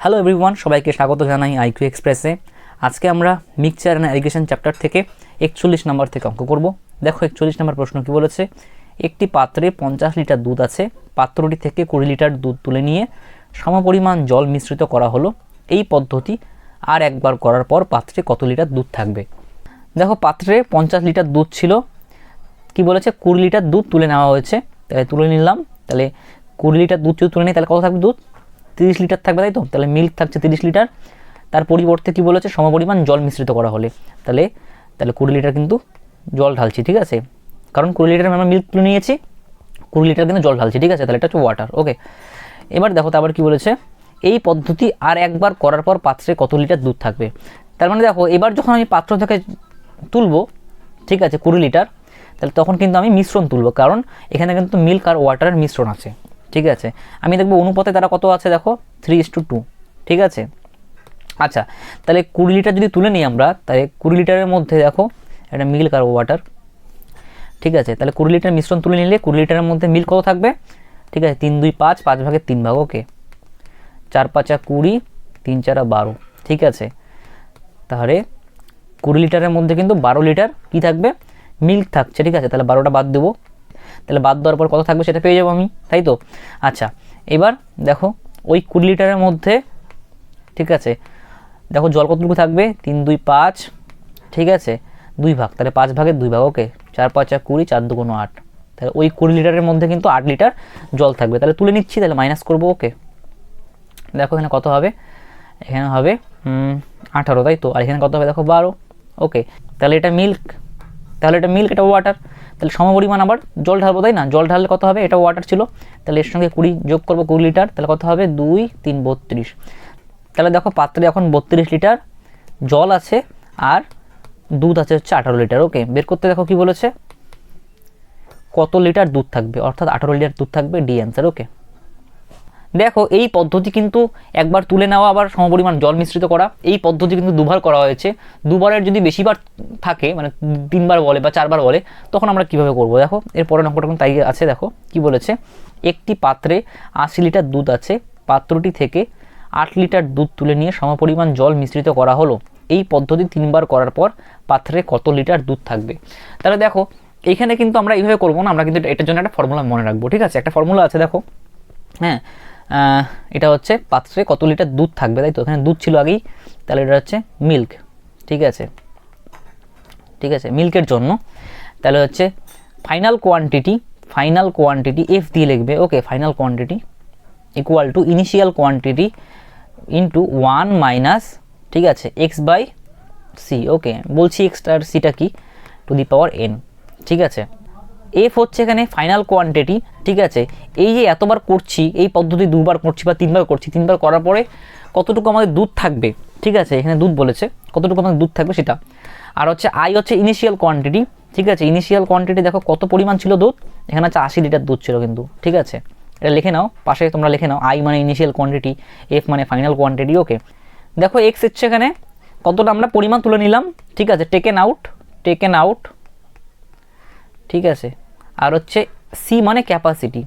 Hello everyone, সবাইকে স্বাগত জানাই আইকিউ এক্সপ্রেসে। আজকে আমরা মিক্সচার অ্যান্ড ইরিগেশন চ্যাপ্টার থেকে 41 নম্বর থেকে অঙ্ক করব। দেখো 41 নম্বর প্রশ্ন কি বলেছে, একটি পাত্রে 50 লিটার দুধ আছে, পাত্রটি থেকে 20 লিটার দুধ তুলে নিয়ে সমপরিমাণ জল মিশ্রিত করা হলো। এই পদ্ধতি আর একবার করার পর পাত্রে কত লিটার দুধ থাকবে? দেখো পাত্রে 50 লিটার দুধ ছিল, কি বলেছে 20 লিটার দুধ তুলে নেওয়া হয়েছে, তাহলে তুলে নিলাম। তাহলে 20 লিটার দুধ যদি তুলে নিই তাহলে কত থাকবে? দুধ 30 লিটার থাকবে, তাই তো? তাহলে মিল্ক থাকছে 30 লিটার, তার পরিবর্তে কি বলেছে সমপরিমাণ জল মিশ্রিত করা হলে, তাহলে 20 লিটার কিন্তু জল ঢালছি, ঠিক আছে? কারণ 20 লিটার আমরা মিল্ক তুলে নিয়েছি, 20 লিটার কিন্তু জল ঢালছি, ঠিক আছে? তাহলে এটা হচ্ছে ওয়াটার। ওকে, এবার দেখো তারপর কি বলেছে, এই পদ্ধতি আর একবার করার পর পাত্রে কত লিটার দুধ থাকবে। তার মানে দেখো এবার যখন আমি পাত্র থেকে তুলবো, ঠিক আছে, 20 লিটার, তাহলে তখন কিন্তু আমি মিশ্রণ তুলবো, কারণ এখানে কিন্তু মিল্ক আর ওয়াটারের মিশ্রণ আছে, ঠিক আছে? আমি দেখবো অনুপাতে তারা কত আছে, দেখো 3:2, ঠিক আছে? আচ্ছা, তাহলে 20 লিটার যদি তুলে নিই আমরা, তাহলে 20 লিটারের মধ্যে দেখো এটা মিল্ক আর ওয়াটার, ঠিক আছে? তাহলে 20 লিটার মিশ্রণ তুলে নিলে 20 লিটারের মধ্যে মিল্ক কত থাকবে, ঠিক আছে? 3, 2, 5, 5 ভাগের 3 ভাগ, ওকে। 4, 5, 20, 3, 4, 12, ঠিক আছে? তাহলে 20 লিটারের মধ্যে কিন্তু 12 লিটার কি থাকবে, মিল্ক থাকছে, ঠিক আছে? তাহলে 12টা বাদ দেবো, তাহলে বাদ দেওয়ার পর কত থাকবে সেটা পেয়ে যাবো আমি, তাই তো? আচ্ছা, এবার দেখো ওই 20 লিটারের মধ্যে, ঠিক আছে, দেখো জল কতটুকু থাকবে, 3, 2, 5, ঠিক আছে, 2 ভাগ, তাহলে 5 ভাগের 2 ভাগ, ওকে। 4, 5, 20, 4, 2, 8, তাহলে ওই 20 লিটারের মধ্যে কিন্তু 8 লিটার জল থাকবে। তাহলে তুলে নিচ্ছি, তাহলে মাইনাস করবো, ওকে। দেখো এখানে কত হবে, এখানে হবে 18, তাই তো? আর এখানে কত হবে দেখো 12, ওকে। তাহলে এটা মিল্ক, এটা ওয়াটার, তাহলে সমপরিমাণ আবার জল ঢালবো, তাই না? জল ঢাললে কত হবে, এটা ওয়াটার ছিল, তাহলে এর সঙ্গে 20 যোগ করবো, 20 লিটার, তাহলে কত হবে 2, 3, 32। তাহলে দেখো পাত্রে এখন 32 লিটার জল আছে আর দুধ আছে হচ্ছে 18 লিটার, ওকে। বের করতে দেখো কি বলেছে, কত লিটার দুধ থাকবে, অর্থাৎ 18 লিটার দুধ থাকবে, ডি অ্যান্সার, ওকে। দেখো এই পদ্ধতি কিন্তু একবার তুলে নেওয়া আবার সমপরিমাণ জল মিশ্রিত করা, এই পদ্ধতি কিন্তু দুবার করা হয়েছে। দুবারের যদি বেশিবার থাকে, মানে 3বার বলে বা 4বার বলে, তখন আমরা কিভাবে করব? দেখো এর পরের অঙ্কটা কিন্তু তাই আছে, দেখো কি বলেছে, একটি পাত্রে 80 লিটার দুধ আছে, পাত্রটি থেকে 8 লিটার দুধ তুলে নিয়ে সমপরিমাণ জল মিশ্রিত করা হলো। এই পদ্ধতি 3বার করার পর পাত্রে কত লিটার দুধ থাকবে? তাহলে দেখো এইখানে কিন্তু আমরা এইভাবে করবো না, আমরা কিন্তু এটার জন্য একটা ফর্মুলা মনে রাখবো, ঠিক আছে? একটা ফর্মুলা আছে, দেখো, হ্যাঁ, এটা হচ্ছে পাত্রে কত লিটার দুধ থাকবে, তাই তো? এখানে দুধ ছিল আগেই, তাহলে এটা হচ্ছে মিল্ক, ঠিক আছে? মিল্কের জন্য তাহলে হচ্ছে ফাইনাল কোয়ান্টিটি এফ দিয়ে লিখবে, okay. Final quantity equal to initial quantity into 1 minus, ঠিক আছে, এক্স বাই সি, ওকে। বলছি এক্সটা আর সিটা কি, টু দি পাওয়ার এন, ঠিক আছে? এফ হচ্ছে এখানে ফাইনাল কোয়ান্টিটি, ঠিক আছে? এই যে এতবার করছি, এই পদ্ধতি 2বার করছি বা 3বার করছি, 3বার করার পরে কতটুকু আমাদের দুধ থাকবে, ঠিক আছে? এখানে দুধ বলেছে, কতটুকু আমাদের দুধ থাকবে সেটা। আর হচ্ছে আই হচ্ছে ইনিশিয়াল কোয়ান্টিটি, ঠিক আছে? ইনিশিয়াল কোয়ান্টিটি দেখো কত পরিমাণ ছিল দুধ, এখানে হচ্ছে 80 লিটার দুধ ছিল কিন্তু, ঠিক আছে? এটা লিখে নাও, পাশে তোমরা লিখে নাও, আই মানে ইনিশিয়াল কোয়ান্টিটি, এফ মানে ফাইনাল কোয়ান্টিটি, ওকে। দেখো এক্স হচ্ছে এখানে কতটা আমরা পরিমাণ তুলে নিলাম, ঠিক আছে? টেকেন আউট, ঠিক আছে? আর হচ্ছে সি মানে ক্যাপাসিটি,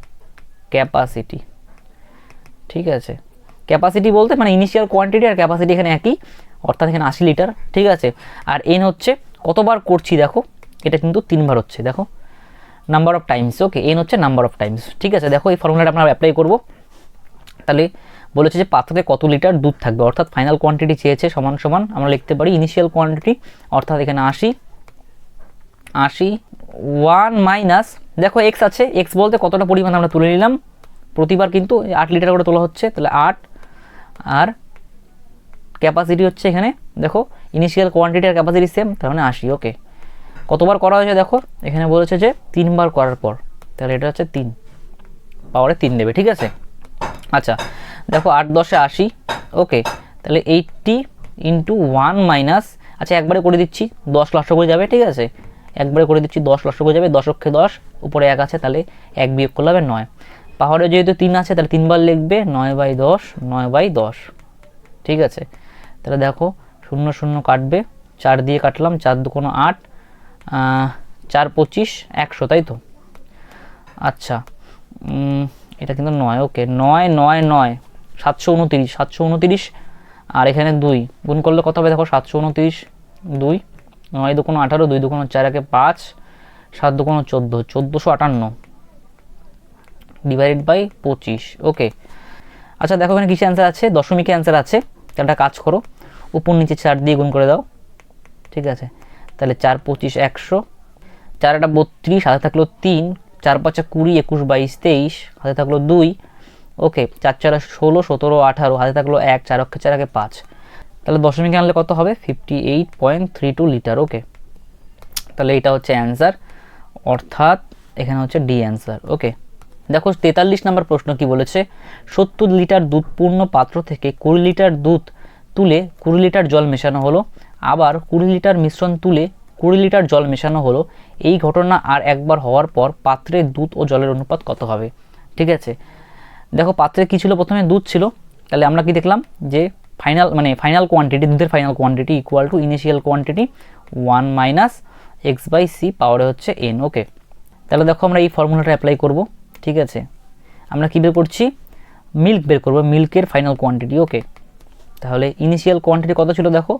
ঠিক আছে? ক্যাপাসিটি বলতে মানে ইনিশিয়াল কোয়ান্টিটি আর ক্যাপাসিটি এখানে একই, অর্থাৎ এখানে 80 লিটার, ঠিক আছে? আর এন হচ্ছে কতবার করছি, দেখো এটা কিন্তু 3বার হচ্ছে, দেখো number of Times, okay. N হচ্ছে নাম্বার অফ টাইমস, ঠিক আছে? দেখো এই ফর্মুলাটা আমরা অ্যাপ্লাই করব। তাহলে বলেছে যে পাত্রে কত লিটার দুধ থাকবে, অর্থাৎ ফাইনাল কোয়ান্টিটি চেয়েছে, সমান সমান আমরা লিখতে পারি ইনিশিয়াল কোয়ান্টিটি, অর্থাৎ এখানে 80 1 মাইনাস, দেখো এক্স আছে, এক্স বলতে কতটা পরিমাণ আমরা তুলে নিলাম, প্রতিবার কিন্তু 8 লিটার করে তোলা হচ্ছে, তাহলে 8, আর ক্যাপাসিটি হচ্ছে এখানে দেখো ইনিশিয়াল কোয়ান্টিটি আর ক্যাপাসিটি সেম, তার মানে 80, ওকে। কতবার করা হয়েছে দেখো, এখানে বলেছে যে 3বার করার পর, তাহলে এটা হচ্ছে 3 পাওয়ারে 3 দেবে, ঠিক আছে? আচ্ছা দেখো 8 10 80, ওকে। তাহলে 80 ইন্টু 1 মাইনাস, আচ্ছা একবারে করে দিচ্ছি, 10 লসগু হয়ে যাবে, ঠিক আছে? একবারে করে দিচ্ছি, 10 লসগু হয়ে যাবে, 10 অক্ষে 10, উপরে 1 আছে, তাহলে 1 বিয়োগ করলে হবে 9। পাহাড়ে যেহেতু 3 আছে, তাহলে 3বার লিখবে, 9/10, ঠিক আছে? তাহলে দেখো 0 0 কাটবে, 4 দিয়ে কাটলাম, 4 2 8, 4 25 100, তাই তো? আচ্ছা এটা কিন্তু 9, ওকে। 9 9 9 729 আর এখানে 2 গুণ করলে কত হবে দেখো 729 2 9 2 18 2 2 4 একে 5 7 2 14 1458 ডিভাইডেড বাই 25 ওকে। আচ্ছা দেখো এখানে কিসে অ্যান্সার আছে, দশমিকে অ্যান্সার আছে। একটা কাজ করো, উপর নিচে 4 দিয়ে গুণ করে দাও, ঠিক আছে। তাহলে 4 25 100, 4 এটা 32, হাতে থাকলো 3, 4 5 20 21 22 23, হাতে থাকলো 2 ওকে। 4 4 16 17 18, হাতে থাকলো 1, 4 অক্ষে 4 একে 5। তাহলে দশমিকে আনলে কত হবে 58.32 লিটার ওকে। তাহলে এটা হচ্ছে অ্যান্সার, অর্থাৎ এখানে হচ্ছে ডি অ্যান্সার ওকে। দেখো 43 নম্বর প্রশ্ন কি বলেছে, 70 লিটার দুধ পূর্ণ পাত্র থেকে 20 লিটার দুধ তুলে 20 লিটার জল মেশানো হলো, আবার 20 লিটার মিশ্রণ তুলে 20 লিটার জল মেশানো হলো। এই ঘটনা আর একবার হওয়ার পর পাত্রে দুধ ও জলের অনুপাত কত হবে? ঠিক আছে, দেখো পাত্রে কি ছিল, প্রথমে দুধ ছিল, তাহলে আমরা কি দেখলাম যে ফাইনাল কোয়ান্টিটি, দুধের final quantity equal to initial quantity 1 minus x by C পাওয়ারে হচ্ছে এন ওকে। তাহলে দেখো আমরা এই ফর্মুলাটা অ্যাপ্লাই করব, ঠিক আছে। আমরা কী বের করছি, মিল্ক বের করব, মিল্কের ফাইনাল কোয়ান্টিটি ওকে। তাহলে ইনিশিয়াল কোয়ান্টিটি কত ছিল দেখো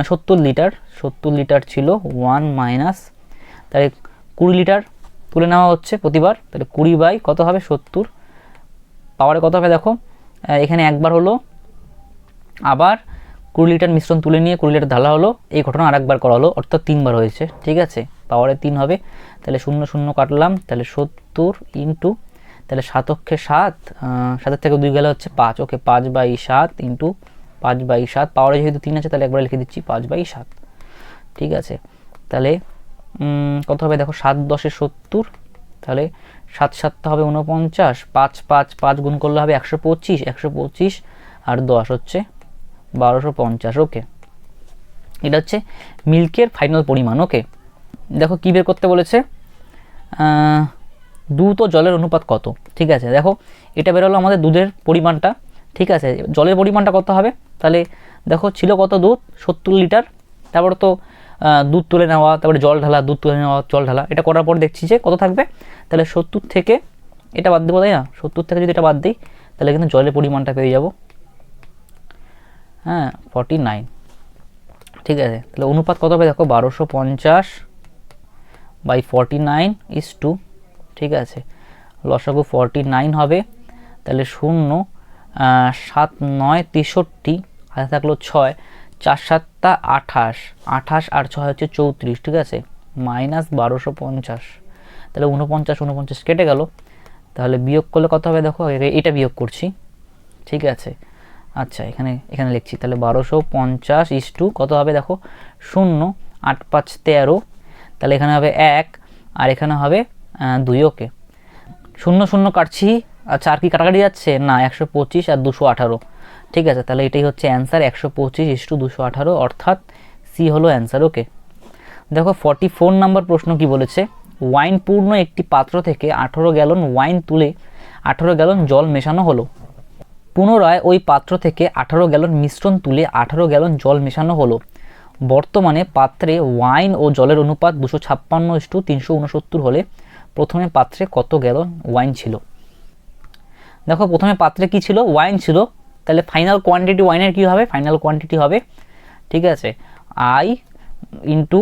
70 লিটার ছিল 1 মাইনাস, তাহলে 20 লিটার তুলে নেওয়া হচ্ছে প্রতিবার, তাহলে 20 বাই কত হবে 70 পাওয়ারে কত হবে দেখো, এখানে একবার হলো, আবার 20 লিটার মিশ্রণ তুলে নিয়ে 20 লিটার ঢালা হলো, এই ঘটনা আরেকবার করা হলো, অর্থাৎ 3 বার হয়েছে, ঠিক আছে। পাওয়ারে 3 হবে, তাহলে 0 0 কাটলাম, তাহলে 70 ইন্টু, তাহলে 7 অক্ষে 7, 7 থেকে 2 গেলে হচ্ছে 5 ওকে, 5 বাই 7 ইন্টু 5 বাই 7, পাওয়ারে যেহেতু 3 আছে তাহলে একবার লিখে দিচ্ছি 5 বাই 7, ঠিক আছে। তাহলে কত হবে দেখো 7 10 70, তাহলে 7 7 হবে 49, 5 5 5 গুণ করলে হবে 125 আর 10 হচ্ছে 1250 ওকে। এটা হচ্ছে মিল্কের ফাইনাল পরিমাণ ওকে। দেখো কী বের করতে বলেছে, দুধ ও জলের অনুপাত কত, ঠিক আছে। দেখো এটা বেরোলো আমাদের দুধের পরিমাণটা, ঠিক আছে। জলের পরিমাণটা কত হবে, তাহলে দেখো ছিল কত দুধ 70 লিটার, তারপরে তো দুধ তুলে নেওয়া, তারপরে জল ঢালা, দুধ তুলে নেওয়া, জল ঢালা, এটা করার পর দেখছি যে কত থাকবে, তাহলে 70 থেকে এটা বাদ দেবো তাই না, 70 থেকে যদি এটা বাদ দিই তাহলে কিন্তু জলের পরিমাণটা পেয়ে যাব, হ্যাঁ 49, ঠিক আছে। তাহলে অনুপাত কত হবে দেখো 1250 বাই 49 ইস টু, ঠিক আছে। লসাগু 49 হবে, তাহলে 0 7 9 63, হাতে থাকলো 6, 4 7 28, 28 আর 6 হচ্ছে 34, ঠিক আছে, মাইনাস 1250, তাহলে 49 কেটে গেল, তাহলে বিয়োগ করলে কত হবে দেখো, এটা বিয়োগ করছি, ঠিক আছে। আচ্ছা এখানে লিখছি, তাহলে 1250 ইস টু কত হবে দেখো 0 8 5 13, তাহলে এখানে হবে 1 আর এখানে হবে 2 ওকে। 0 0 কাটছি, আচ্ছা আর কি কাটাকাটি যাচ্ছে না, 125 আর 218, ঠিক আছে। তাহলে এটাই হচ্ছে অ্যান্সার 125 ইস টু 218, অর্থাৎ সি হলো অ্যান্সার ওকে। দেখো 44 নম্বর প্রশ্ন কি বলেছে, ওয়াইন পূর্ণ একটি পাত্র থেকে 18 গ্যালন ওয়াইন তুলে 18 গ্যালন জল মেশানো হলো, পুনরায় ওই পাত্র থেকে 18 গ্যালন মিশ্রণ তুলে 18 গ্যালন জল মেশানো হলো। বর্তমানে পাত্রে ওয়াইন ও জলের অনুপাত 256:369 হলে প্রথমে পাত্রে কত গ্যালন ওয়াইন ছিল? দেখো প্রথমে পাত্রে কি ছিল, ওয়াইন ছিল, তাহলে ফাইনাল কোয়ান্টিটি ওয়াইনের কী হবে, ফাইনাল কোয়ান্টিটি হবে, ঠিক আছে, I into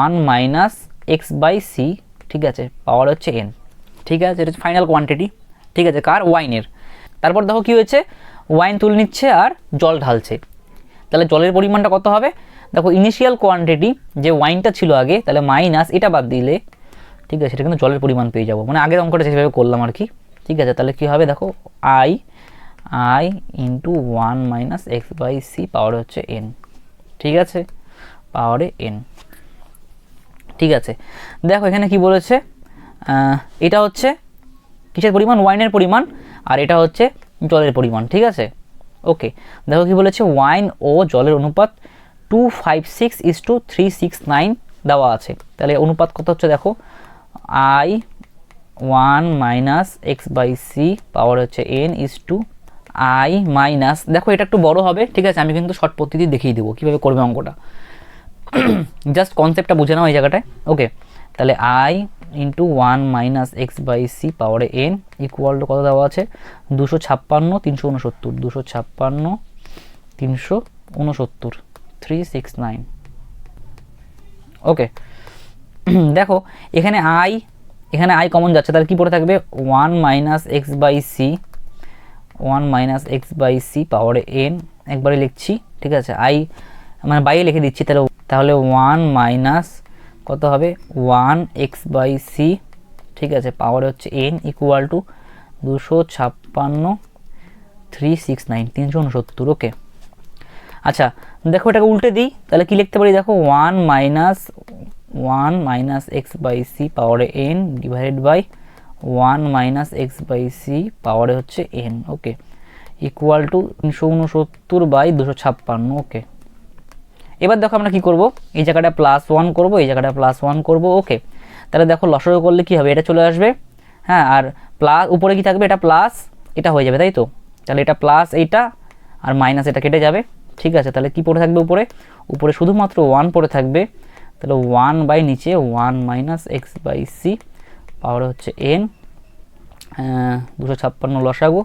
1 minus x by C, ঠিক আছে, পাওয়ার হচ্ছে এন, ঠিক আছে। এটা হচ্ছে ফাইনাল কোয়ান্টিটি, ঠিক আছে, কার, ওয়াইনের। তারপর দেখো কি হয়েছে, ওয়াইন তুলে নিচ্ছে আর জল ঢালছে, তাহলে জলের পরিমাণটা কত হবে দেখো, ইনিশিয়াল কোয়ান্টিটি যে ওয়াইনটা ছিল আগে, তাহলে মাইনাস এটা বাদ দিলে, ঠিক আছে, সেটা কিন্তু জলের পরিমাণ পেয়ে যাবো, মানে আগের অঙ্কটা যেভাবে করলাম আর কি, ঠিক আছে। তাহলে কী হবে দেখো, I into 1 minus x by c power হচ্ছে এন, ঠিক আছে, পাওয়ারে এন, ঠিক আছে। দেখো এখানে কি বলেছে, এটা হচ্ছে কিসের পরিমাণ, ওয়াইনের পরিমাণ, আর এটা হচ্ছে জলের পরিমাণ, ঠিক আছে ওকে। দেখো কি বলেছে, ওয়াইন ও জলের অনুপাত 256:369 দেওয়া আছে, তাহলে অনুপাত কত হচ্ছে দেখো, I 1 minus x by c power হচ্ছে n is to I minus, দেখো এটা একটু বড় হবে, ঠিক আছে, আমি কিন্তু শর্ট পদ্ধতি দেখিয়ে দেবো কীভাবে করবে অঙ্কটা, জাস্ট কনসেপ্টটা বুঝে নাও এই জায়গাটায় ওকে। তাহলে I into 1 minus x by C পাওয়ারে এন ইকুয়াল টু কত দেওয়া আছে 256 369 256 369 369। ওকে দেখো এখানে আই কমন যাচ্ছে, তাহলে কি পড়ে থাকবে 1 minus x by C 1 minus x by C পাওয়ারে এন একবারে লিখছি, ঠিক আছে, আই মানে বাইরে লিখে দিচ্ছি। তাহলে 1 মাইনাস কত হবে 1 এক্স বাই সি, ঠিক আছে, পাওয়ারে হচ্ছে এন ইকুয়াল টু 256 369 369। ওকে আচ্ছা দেখো এটাকে উল্টে দিই, তাহলে কি লিখতে পারি দেখো 1 মাইনাস এক্স বাই সি পাওয়ারে N divided by 1 minus x by C পাওয়ারে হচ্ছে N, okay, equal to 369 by 256। Okay এবার দেখো আমরা কি করব, এই জায়গাটা +1 করব, এই জায়গাটা +1 করব। ওকে তাহলে দেখো লসাগু করলে কি হবে, এটা চলে আসবে, হ্যাঁ, আর প্লাস উপরে কি থাকবে, এটা প্লাস এটা হয়ে যাবে, তাই তো, তাহলে এটা প্লাস এইটা আর মাইনাস এটা কেটে যাবে, ঠিক আছে। তাহলে কি পড়ে থাকবে উপরে শুধুমাত্র 1 পড়ে থাকবে, তাহলে 1 বাই নিচে 1 minus x by c power হচ্ছে এন 256 লসাগু,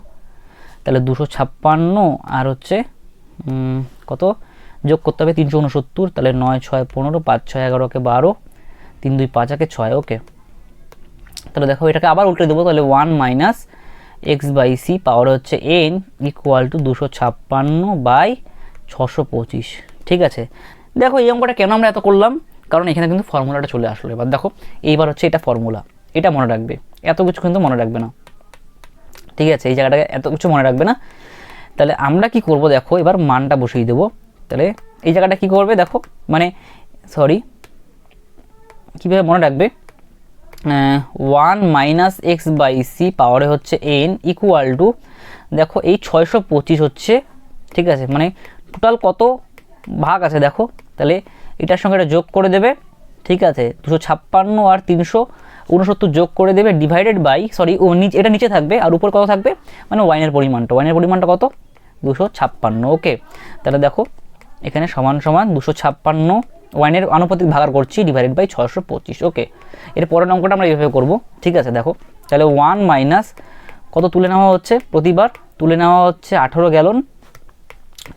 তাহলে 256 আর হচ্ছে কত যোগ করতে হবে 369, তাহলে 9 6 15 5 6 11 কে 12 3 2 5 কে 6। ওকে তাহলে দেখো এটাকে আবার উল্টে দেবো, তাহলে 1 minus x by c power হচ্ছে এন ইকুয়াল টু 256 বাই 625, ঠিক আছে। দেখো এই অঙ্কটা কেন আমরা এত করলাম, কারণ এখানে কিন্তু ফর্মুলাটা চলে আসলো। এবার দেখো এইবার হচ্ছে এটা ফর্মুলা, এটা মনে রাখবে, এত কিছু কিন্তু মনে রাখবে না, ঠিক আছে, এই জায়গাটাকে এত কিছু মনে রাখবে না। তাহলে আমরা কি করব দেখো এবার মানটা বসিয়ে দেবো, তাহলে এই জায়গাটা কি করবে দেখো, মানে সরি কীভাবে মনে রাখবে 1 মাইনাস এক্স বাই সি পাওয়ারে হচ্ছে এন ইকুয়াল টু দেখো এই 625 হচ্ছে, ঠিক আছে, মানে টোটাল কত ভাগ আছে দেখো, তাহলে এটার সঙ্গে এটা যোগ করে দেবে, ঠিক আছে, 256 আর 369 যোগ করে দেবে ডিভাইডেড বাই সরি এটা নিচে থাকবে আর উপর কত থাকবে মানে ওয়াইনের পরিমাণটা কত 256। ওকে তাহলে দেখো এখানে সমান সমান 256 ওয়াইনের আনুপাতিক ভাগার করছি ডিভাইডেড বাই 625। ওকে এর পরের অঙ্কটা আমরা এইভাবে করব, ঠিক আছে। দেখো তাহলে 1 মাইনাস কত তুলে নেওয়া হচ্ছে, প্রতিবার তুলে নেওয়া হচ্ছে 18 গ্যালন,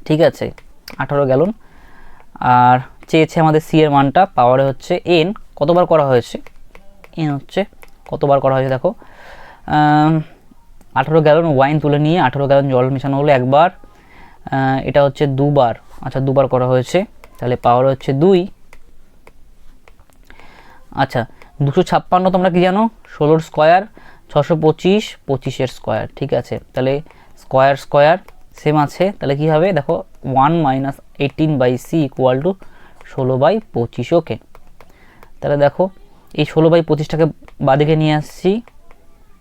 ঠিক আছে, 18 গ্যালন, আর চেয়েছে আমাদের সি এর মানটা, পাওয়ারে হচ্ছে এন কতবার করা হয়েছে, এন হচ্ছে কতবার করা হয়েছে দেখো 18 গ্যালন ওয়াইন তুলে নিয়ে 18 গ্যালন জল মেশানো হলো একবার, এটা হচ্ছে দুবার, আচ্ছা দুবার করা হয়েছে, তাহলে পাওয়ার হচ্ছে 2। আচ্ছা 256 তোমরা কি জানো 16 স্কোয়ার, 625 25 স্কোয়ার, ঠিক আছে, তাহলে স্কোয়ার সেম আছে, তাহলে কি হবে দেখো 1 minus 18 by C equal to 16 by 25। Okay তাহলে দেখো এই 16 বাই 25টাকে বাদিকে নিয়ে আসছি,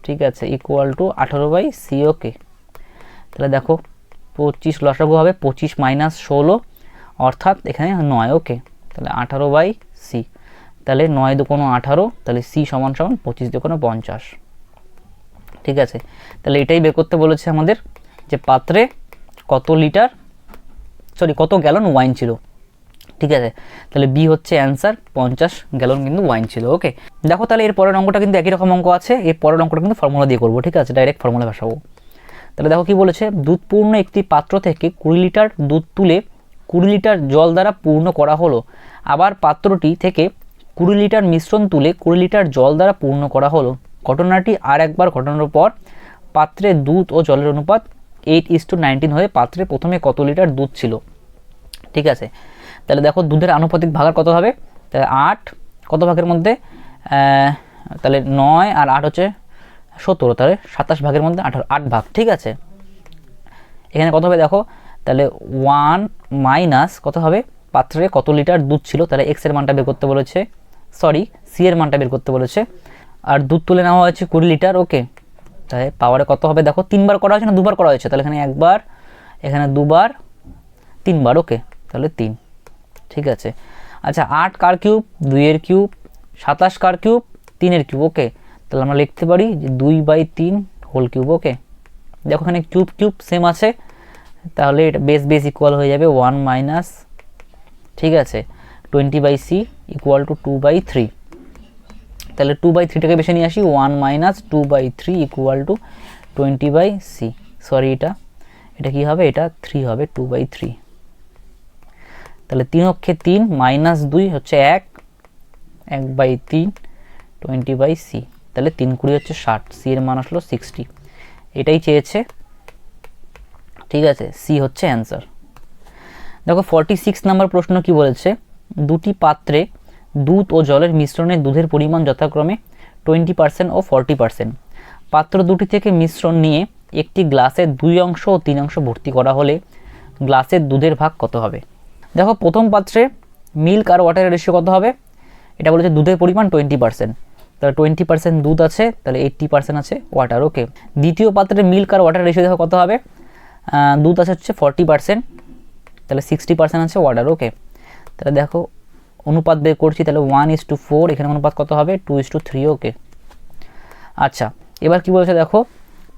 ঠিক আছে, ইকুয়াল টু 18 বাই সি। ওকে তাহলে দেখো 25 লসাগু হবে 25 মাইনাস 16 অর্থাৎ এখানে 9। ওকে তাহলে 18 বাই সি, তাহলে 9 দুকোনো 18, তাহলে সি সমান সমান 25 দুকোনো 50, ঠিক আছে। তাহলে এটাই বের করতে বলেছে আমাদের যে পাত্রে কত গ্যালন ওয়াইন ছিল, ঠিক আছে, তাহলে বি হচ্ছে অ্যান্সার 50 গ্যালন কিন্তু ওয়াইন ছিল। ওকে দেখো তাহলে এর পরের অঙ্কটা কিন্তু একই রকম অঙ্ক আছে, এর পরের অঙ্কটা কিন্তু ফর্মুলা দিয়ে করবো, ঠিক আছে, ডাইরেক্ট ফর্মুলা ভাসাবো। তাহলে দেখো কি বলেছে, দুধপূর্ণ একটি পাত্র থেকে 20 লিটার দুধ তুলে 20 লিটার জল দ্বারা পূর্ণ করা হলো, আবার পাত্রটি থেকে 20 লিটার মিশ্রণ তুলে 20 লিটার জল দ্বারা পূর্ণ করা হলো। ঘটনাটি আর একবার ঘটানোর পর পাত্রে দুধ ও জলের অনুপাত 8:19 হয়ে পাত্রে প্রথমে কত লিটার দুধ ছিল, ঠিক আছে। তাহলে দেখো দুধের আনুপাতিক ভাগার কত হবে, তাহলে 8 কত ভাগের মধ্যে তাহলে 9 আর 8 হচ্ছে 17, তাহলে 27 ভাগের মধ্যে 8 ভাগ, ঠিক আছে। এখানে কত হবে দেখো, তাহলে 1 মাইনাস কত হবে পাত্রে কত লিটার দুধ ছিল, তাহলে এক্স এর মানটা বের করতে বলেছে, সরি সি এর মানটা বের করতে বলেছে, আর দুধ তুলে নেওয়া হয়েছে 20 লিটার। ওকে তাহলে পাওয়ারে কত হবে দেখো 3বার করা হয়েছে না 2বার করা হয়েছে, তাহলে এখানে একবার, এখানে 2বার, 3বার। ওকে তাহলে 3, ঠিক আছে। আচ্ছা 8 কার কিউব 2 এর কিউব, 27 কার কিউব 3 এর কিউব। ওকে তাহলে আমরা লিখতে পারি যে 2/3 হোল কিউব। ওকে দেখো এখানে কিউব সেম আছে, তাহলে এটা বেস ইকুয়াল হয়ে যাবে 1 মাইনাস, ঠিক আছে, 20/c ইকুয়াল টু 2/3, তাহলে 2/3টাকে বেছে নিয়ে আসি, 1 - 2/3 = 20/c। সরি, এটা কি হবে, এটা 3 হবে, 2/3। তাহলে 3 অক্ষে 3 -2 হচ্ছে 1, 1/3 20/c। তাহলে 3 × 20 হচ্ছে 60, c এর মান আসলো 60। এটাই চেয়েছে, ঠিক আছে, c হচ্ছে অ্যান্সার। দেখো 46 নম্বর প্রশ্ন কি বলেছে, দুটি পাত্রে দুধ ও জলের মিশ্রণে দুধের পরিমাণ যথাক্রমে 20% ও 40%। পাত্র দুটি থেকে মিশ্রণ নিয়ে একটি গ্লাসের 2 অংশ ও 3 অংশ ভর্তি করা হলে গ্লাসের দুধের ভাগ কত হবে। দেখো প্রথম পাত্রে মিল্ক আর ওয়াটারের রেশিও কত হবে, এটা বলেছে দুধের পরিমাণ 20%, তাহলে 20% দুধ আছে, তাহলে 80% আছে ওয়াটার। ওকে, দ্বিতীয় পাত্রে মিল্ক আর ওয়াটার রেশিও দেখো কত হবে, দুধ আছে হচ্ছে 40%, তাহলে 60% আছে ওয়াটার। ওকে, তাহলে দেখো অনুপাত বের করছি, তাহলে 1:4, এখানে অনুপাত কত হবে, 2:3। ওকে, আচ্ছা এবার কি বলেছে দেখো,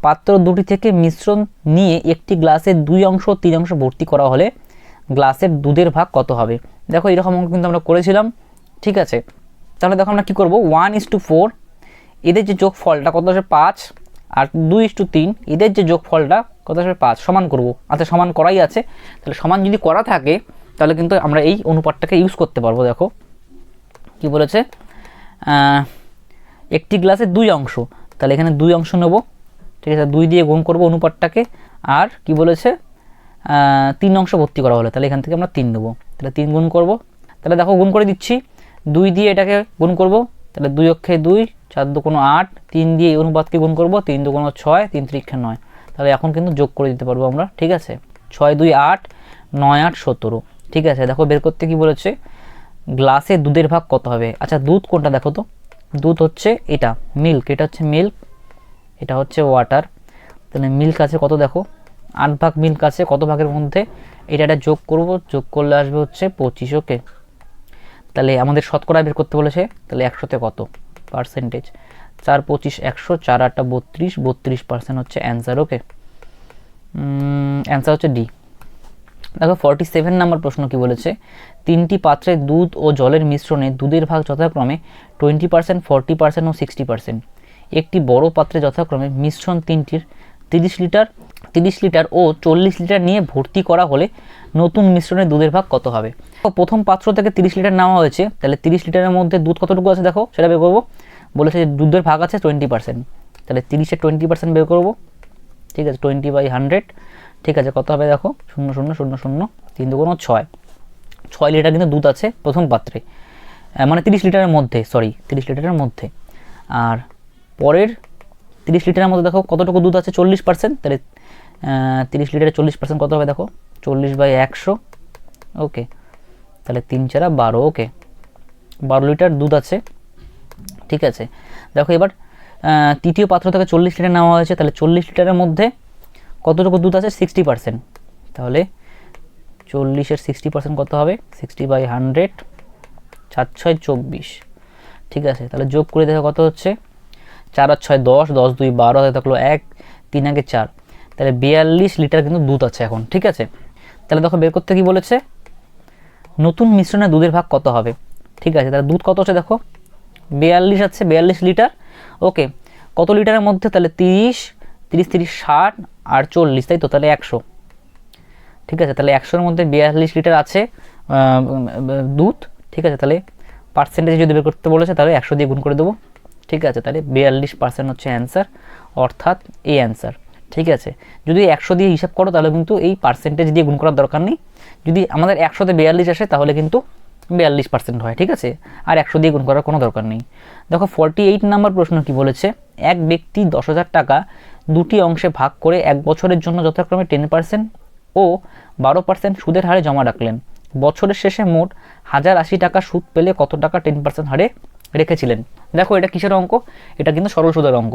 পাত্র দুটি থেকে মিশ্রণ নিয়ে একটি গ্লাসের 2 অংশ 3 অংশ ভর্তি করা হলে গ্লাসের দুধের ভাগ কত হবে। দেখো এরকম অঙ্ক কিন্তু আমরা করেছিলাম, ঠিক আছে। তাহলে দেখো আমরা কী করবো, 1:4, এদের যে যোগফলটা কত আসবে 5, আর 2:3 এদের যে যোগফলটা কত আসবে 5, সমান করব। আচ্ছা সমান করাই আছে, তাহলে সমান যদি করা থাকে তাহলে কিন্তু আমরা এই অনুপাতটাকে ইউজ করতে পারবো। দেখো কি বলেছে, একটি গ্লাসের 2 অংশ, তাহলে এখানে 2 অংশ নেব, ঠিক আছে, 2 দিয়ে গুণ করব অনুপাতটাকে। আর কি বলেছে, 3 অংশ ভর্তি করা হলো, তাহলে এখান থেকে আমরা 3 নেবো, তাহলে 3 গুণ করব। তাহলে দেখো গুণ করে দিচ্ছি, 2 দিয়ে এটাকে গুণ করব, তাহলে 2 অক্ষে 2, 4 × 2 = 8, 3 দিয়ে এই অনুপাতকে গুণ করব, 3 × 2 = 6, 3 × 3 = 9। তাহলে এখন কিন্তু যোগ করে দিতে পারবো আমরা, ঠিক আছে, 6 × 2 = 8, 9 × 8 = 17। ঠিক আছে, দেখো বের করতে কি বলেছে, গ্লাসে দুধের ভাগ কত হবে। আচ্ছা দুধ কোনটা দেখো তো, দুধ হচ্ছে এটা মিল্ক, এটা হচ্ছে মিল্ক, এটা হচ্ছে ওয়াটার। তাহলে মিল্ক আছে কত, দেখো 8 ভাগ মিল্ক আছে, কত ভাগের মধ্যে, এটা যোগ করব, যোগ করলে আসবে হচ্ছে 25। ওকে, তাহলে আমাদের শতকরা বের করতে বলেছে, তাহলে 100তে কত পার্সেন্টেজ, 4 × 25 = 100, 4 × 8 = 32, 32% হচ্ছে অ্যান্সার। ওকে, অ্যান্সার হচ্ছে ডি। দেখো 47 নম্বর প্রশ্ন কি বলেছে, 3টি পাত্রে দুধ ও জলের মিশ্রণে দুধের ভাগ যথাক্রমে 20%, 40% ও 60%। একটি বড় পাত্রে যথাক্রমে মিশ্রণ 3টির 30 লিটার ও 40 লিটার নিয়ে ভর্তি করা হলে নতুন মিশ্রণে দুধের ভাগ কত হবে। প্রথম পাত্র থেকে 30 লিটার নেওয়া হয়েছে, তাহলে 30 লিটারের মধ্যে দুধ কতটুকু আছে দেখো সেটা বের করবো। বলেছে যে দুধের ভাগ আছে 20%, তাহলে 30-এর 20% বের করবো, ঠিক আছে, 20/100, ঠিক আছে, কত হবে দেখো 0 0 0 0, 3 × 2 = 6, 6 লিটার কিন্তু দুধ আছে প্রথম পাত্রে, মানে 30 লিটারের মধ্যে, সরি 30 লিটারের মধ্যে। আর পরের 30 লিটারের মধ্যে দেখো কতটুকু দুধ আছে 40%, তাহলে 30 লিটারে 40% কত হবে দেখো 40/100। ওকে, তাহলে 3 × 4 = 12। ওকে, 12 লিটার দুধ আছে, ঠিক আছে। দেখো এবার তৃতীয় পাত্র থেকে 40 লিটার নেওয়া হয়েছে, তাহলে 40 লিটারের মধ্যে কতটুকু দুধ আছে 60%, তাহলে 40-এর 60% কত হবে, 60/100, 4 × 6 = 24, ঠিক আছে। তাহলে যোগ করে দেখো কত হচ্ছে, 4 আর 6 = 10, 10 × 2 = 12, থাকলো 1, 3 × 1 = 4, তাহলে 42 লিটার কিন্তু দুধ আছে এখন, ঠিক আছে। তাহলে দেখো বের করতে কি বলেছে, নতুন মিশ্রণে দুধের ভাগ কত হবে, ঠিক আছে। তাহলে দুধ কত আছে দেখো 42 আছে, 42 লিটার। ওকে, কত লিটারের মধ্যে, তাহলে 30, 30, 30, 60 আর 40, তাই তো, তাহলে 100, ঠিক আছে। তাহলে 100-এর মধ্যে 42 লিটার আছে দুধ, ঠিক আছে। তাহলে পার্সেন্টেজ যদি বের করতে বলেছে তাহলে 100 দিয়ে গুণ করে দেবো, ঠিক আছে। তাহলে 42% হচ্ছে অ্যান্সার, অর্থাৎ এই অ্যান্সার, ঠিক আছে। যদি 100 দিয়ে হিসাব করো তাহলে কিন্তু এই পার্সেন্টেজ দিয়ে গুণ করার দরকার নেই, যদি আমাদের 100-তে 42 আসে তাহলে কিন্তু 42% হয়, ঠিক আছে, আর 100 দিয়ে গুণ করার কোনো দরকার নেই। দেখো 48 নম্বর প্রশ্ন কি বলেছে, এক ব্যক্তি 10,000 টাকা দুটি অংশে ভাগ করে 1 বছরের জন্য যথাক্রমে 10% ও 12% সুদের হারে জমা রাখলেন। বছরের শেষে মোট 1080 টাকা সুদ পেলে কত টাকা 10% হারে রেখেছিলেন। দেখো এটা কিসের অঙ্ক, এটা কিন্তু সরল সুদের অঙ্ক,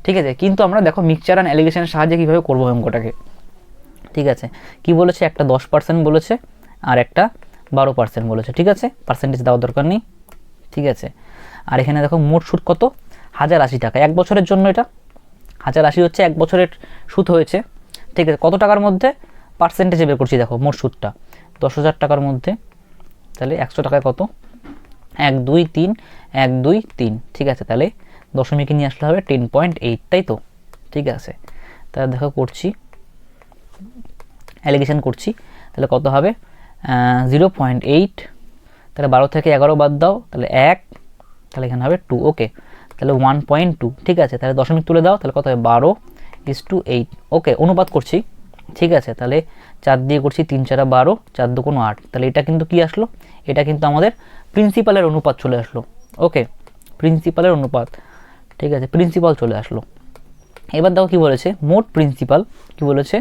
ঠিক আছে। কিন্তু আমরা দেখো মিক্সচার অ্যান্ড অ্যালিগেশনের সাহায্যে কীভাবে করবো অঙ্কটাকে, ঠিক আছে। কি বলেছে, একটা 10% বলেছে আর একটা 12% বলেছে, ঠিক আছে, পার্সেন্টেজ দেওয়ার দরকার নেই, ঠিক আছে। আর এখানে দেখো মোট সুদ কত 1080 টাকা, 1 বছরের জন্য এটা 1080 হচ্ছে 1 বছরের সুদ হয়েছে, ঠিক আছে। কত টাকার মধ্যে, পার্সেন্টেজে বের করছি, দেখো মোট সুদটা 10,000 টাকার মধ্যে, তাহলে 100 টাকায় কত 1 2 3 1 2 3, ঠিক আছে। তাহলে দশমিকে নিয়ে আসলে হবে 10.8, তাই তো? ঠিক আছে, তাহলে দেখো করছি, অ্যালিগেশন করছি, তাহলে কত হবে 0.8, তাহলে 12 থেকে 11 বাদ দাও, তাহলে 1, তাহলে এখানে হবে 2, ওকে। তাহলে 1.2, ঠিক আছে। তাহলে দশমিক তুলে দাও, তাহলে কত হবে 12:8, ওকে। অনুপাত করছি, ঠিক আছে। তাহলে 4 দিয়ে করছি, 3 4 12, 4 2 8, তাহলে এটা কিন্তু কি আসলো, এটা কিন্তু আমাদের প্রিন্সিপালের অনুপাত চলে আসলো, ওকে। প্রিন্সিপালের অনুপাত, ঠিক আছে, প্রিন্সিপাল চলে আসলো। এবার দেখো কি বলেছে, মোট প্রিন্সিপাল কি বলেছে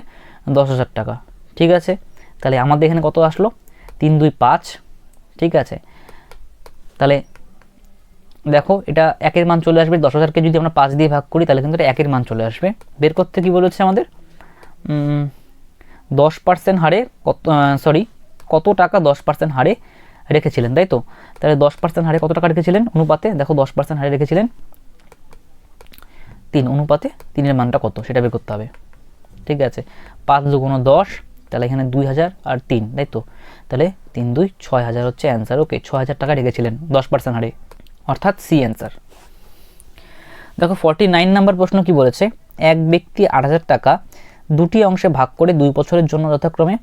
10,000 টাকা, ঠিক আছে। তাহলে আমাদের এখানে কত আসলো 3 2 5, ঠিক আছে। তাহলে দেখো এটা একের মান চলে আসবে, 10,000কে যদি আমরা 5 দিয়ে ভাগ করি তাহলে কিন্তু এটা একের মান চলে আসবে। বের করতে কি বলেছে আমাদের 10% হারে কত টাকা 10% হারে রেখেছিলেন, তাই তো? তাহলে 10% হারে কত টাকা রেখেছিলেন অনুপাতে, দেখো 10% হারে রেখেছিলেন 3, অনুপাতে 3-এর মানটা কত সেটা বের করতে হবে, ঠিক আছে। 5 2 10, তাহলে এখানে 2,000 আর 3, তাই তো? তাহলে 3 2 6,000 হচ্ছে অ্যান্সার, ওকে। 6,000 টাকা রেখেছিলেন 10% হারে, অর্থাৎ সি অ্যান্সার। দেখো 49 নাম্বার প্রশ্ন কি বলেছে, এক ব্যক্তি 8,000 টাকা দুটি অংশে ভাগ করে 2 বছরের জন্য যথাক্রমে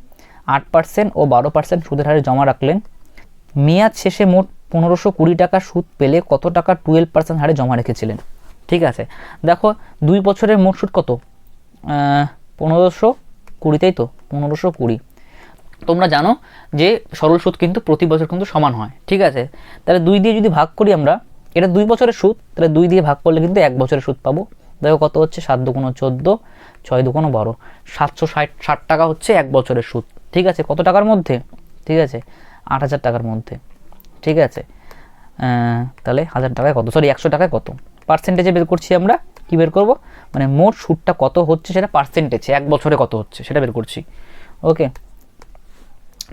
8% ও 12% সুদের হারে জমা রাখলেন। মেয়াদ শেষে মোট 1520 টাকা সুদ পেলে কত টাকা 12% হারে জমা রেখেছিলেন, ঠিক আছে। দেখো 2 বছরের মোট সুদ কত 1520, তাই তো? 1520। তোমরা জানো যে সরল সুদ কিন্তু প্রতি বছর কিন্তু সমান হয়, ঠিক আছে। তাহলে 2 দিয়ে যদি ভাগ করি আমরা, এটা 2 বছরের সুদ, তাহলে 2 দিয়ে ভাগ করলে কিন্তু 1 বছরের সুদ পাবো। দেখো কত হচ্ছে 7 2 14, 6 2 12, 760 টাকা হচ্ছে 1 বছরের সুদ, ঠিক আছে। কত টাকার মধ্যে, ঠিক আছে 8,000 টাকার মধ্যে, ঠিক আছে। তাহলে 1000 টাকায় কত, 100 টাকায় কত, পার্সেন্টেজে বের করছি আমরা। কি বের করব, মানে মোট সুদটা কত হচ্ছে সেটা পার্সেন্টেজে 1 বছরে কত হচ্ছে সেটা বের করছি, ওকে।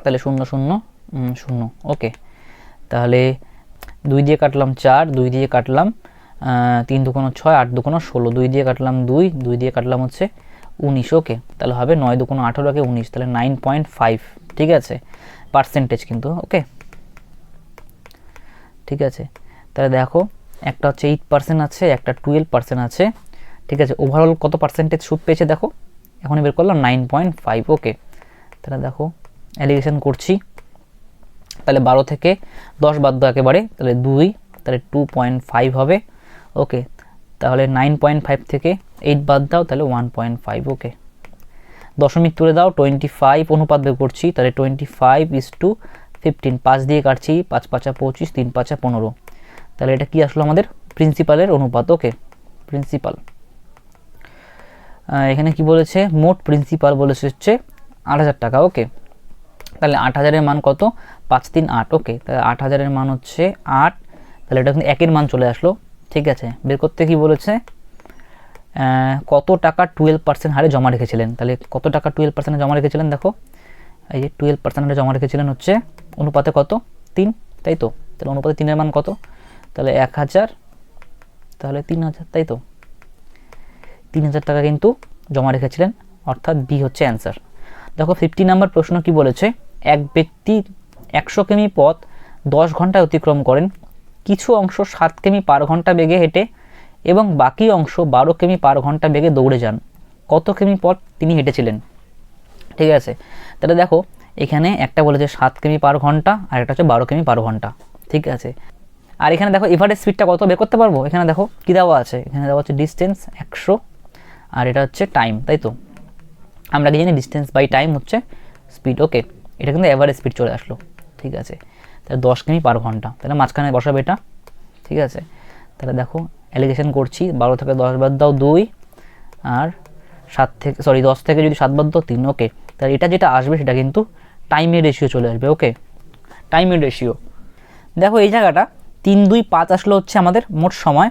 তাহলে 0 0 0, ওকে। তাহলে 2 দিয়ে কাটলাম 4, 2 দিয়ে কাটলাম 3 2 6, 8 2 16, 2 দিয়ে কাটলাম 2, 2 দিয়ে কাটলাম হচ্ছে 19, ওকে। তাহলে হবে 9 2 18 কে 19, তাহলে 9.5, ঠিক আছে, পার্সেন্টেজ কিন্তু, ওকে, ঠিক আছে। তাহলে দেখো একটা হচ্ছে 8% আছে, একটা 12% আছে, ঠিক আছে। ওভারঅল কত পার্সেন্টেজ সুদ পেয়েছে দেখো, এখনই বের করলাম 9.5, ওকে। তাহলে দেখো অ্যালিগেশন করছি, তাহলে 12 থেকে 10 বাদ দাও একেবারে, তাহলে 2, তাহলে 2.5 হবে, ওকে। তাহলে 9.5 থেকে 8 বাদ দাও, তাহলে 1.5, ওকে। দশমিক তুলে দাও, 25 অনুপাত বের করছি, তাহলে 25:15, 5 দিয়ে কাটছি, 5 5 25, 3 5 15, তাহলে এটা কি আসলো আমাদের প্রিন্সিপালের অনুপাত, ওকে। প্রিন্সিপাল এখানে কি বলেছে, মোট প্রিন্সিপাল বলেছে হচ্ছে 8,000 টাকা, ওকে। তাহলে 8,000-এর মান কত 5 3 8, ওকে। তাহলে 8,000-এর মান হচ্ছে 8, তাহলে এটা কিন্তু একের মান চলে আসলো, ঠিক আছে। বের করতে কি বলেছে, কত টাকা 12% হারে জমা রেখেছিলেন, তাহলে কত টাকা 12% জমা রেখেছিলেন, দেখো এই যে 12% হারে জমা রেখেছিলেন হচ্ছে অনুপাতে কত 3, তাই তো? তাহলে অনুপাতে 3-এর মান কত, তাহলে 1,000, তাহলে 3,000, তাই তো? 3,000 টাকা কিন্তু জমা রেখেছিলেন, অর্থাৎ বি হচ্ছে অ্যান্সার। দেখো 50 নাম্বার প্রশ্ন কি বলেছে, এক ব্যক্তি 100 কিমি পথ 10 ঘন্টায় অতিক্রম করেন, কিছু অংশ 7 কিমি পার ঘন্টা বেগে হেঁটে এবং বাকি অংশ 12 কিমি পার ঘন্টা বেগে দৌড়ে যান। কত কিমি পথ তিনি হেঁটেছিলেন, ঠিক আছে। তাহলে দেখো এখানে একটা বলেছে 7 কিমি পার ঘন্টা আর একটা হচ্ছে 12 কিমি পার ঘন্টা, ঠিক আছে। আর এখানে দেখো এভারেজ স্পিডটা কত বের করতে পারবো, এখানে দেখো কী দেওয়া আছে, এখানে দেওয়া হচ্ছে ডিস্টেন্স 100 আর এটা হচ্ছে টাইম, তাই তো? আমরা কি জানি ডিস্টেন্স বাই টাইম হচ্ছে স্পিড, ওকে। এটা কিন্তু এভারেজ স্পিড চলে আসলো, ঠিক আছে। তাহলে 10 কিমি পার ঘন্টা, তাহলে মাঝখানে বসাবে এটা, ঠিক আছে। তাহলে দেখো অ্যালিগেশন করছি, 12 থেকে 10 বাদ দাও 2, আর 10 থেকে যদি 7 বাদ দাও 3, ওকে। তাহলে এটা যেটা আসবে সেটা কিন্তু টাইমের রেশিও চলে আসবে, ওকে। টাইমের রেশিও দেখো এই জায়গাটা 3 2 5 আসলে হচ্ছে আমাদের মোট সময়,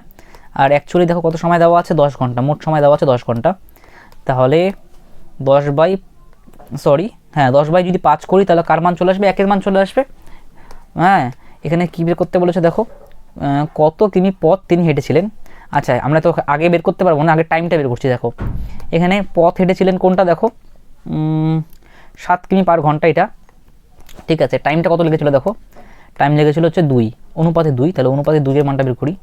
আর অ্যাকচুয়ালি দেখো কত সময় দেওয়া আছে 10 ঘন্টা, মোট সময় দেওয়া আছে 10 ঘন্টা। তাহলে 10 বাই যদি 5 করি তাহলে কার মান চলে আসবে, একের মান চলে আসবে, হ্যাঁ। এখানে কী বের করতে বলেছে দেখো, কত কিমি পথ তিনি হেঁটেছিলেন। আচ্ছা আমরা তো আগে বের করতে পারবো না, আগে টাইমটা বের করছি। দেখো এখানে পথ হেঁটেছিলেন কোনটা, দেখো 7 কিমি পার ঘন্টা এটা, ঠিক আছে। টাইমটা কত লেগেছিলো দেখো, টাইম লেগেছিল হচ্ছে 2 অনুপাতে 2, তাহলে অনুপাতে 2 এর মানটা বের করি।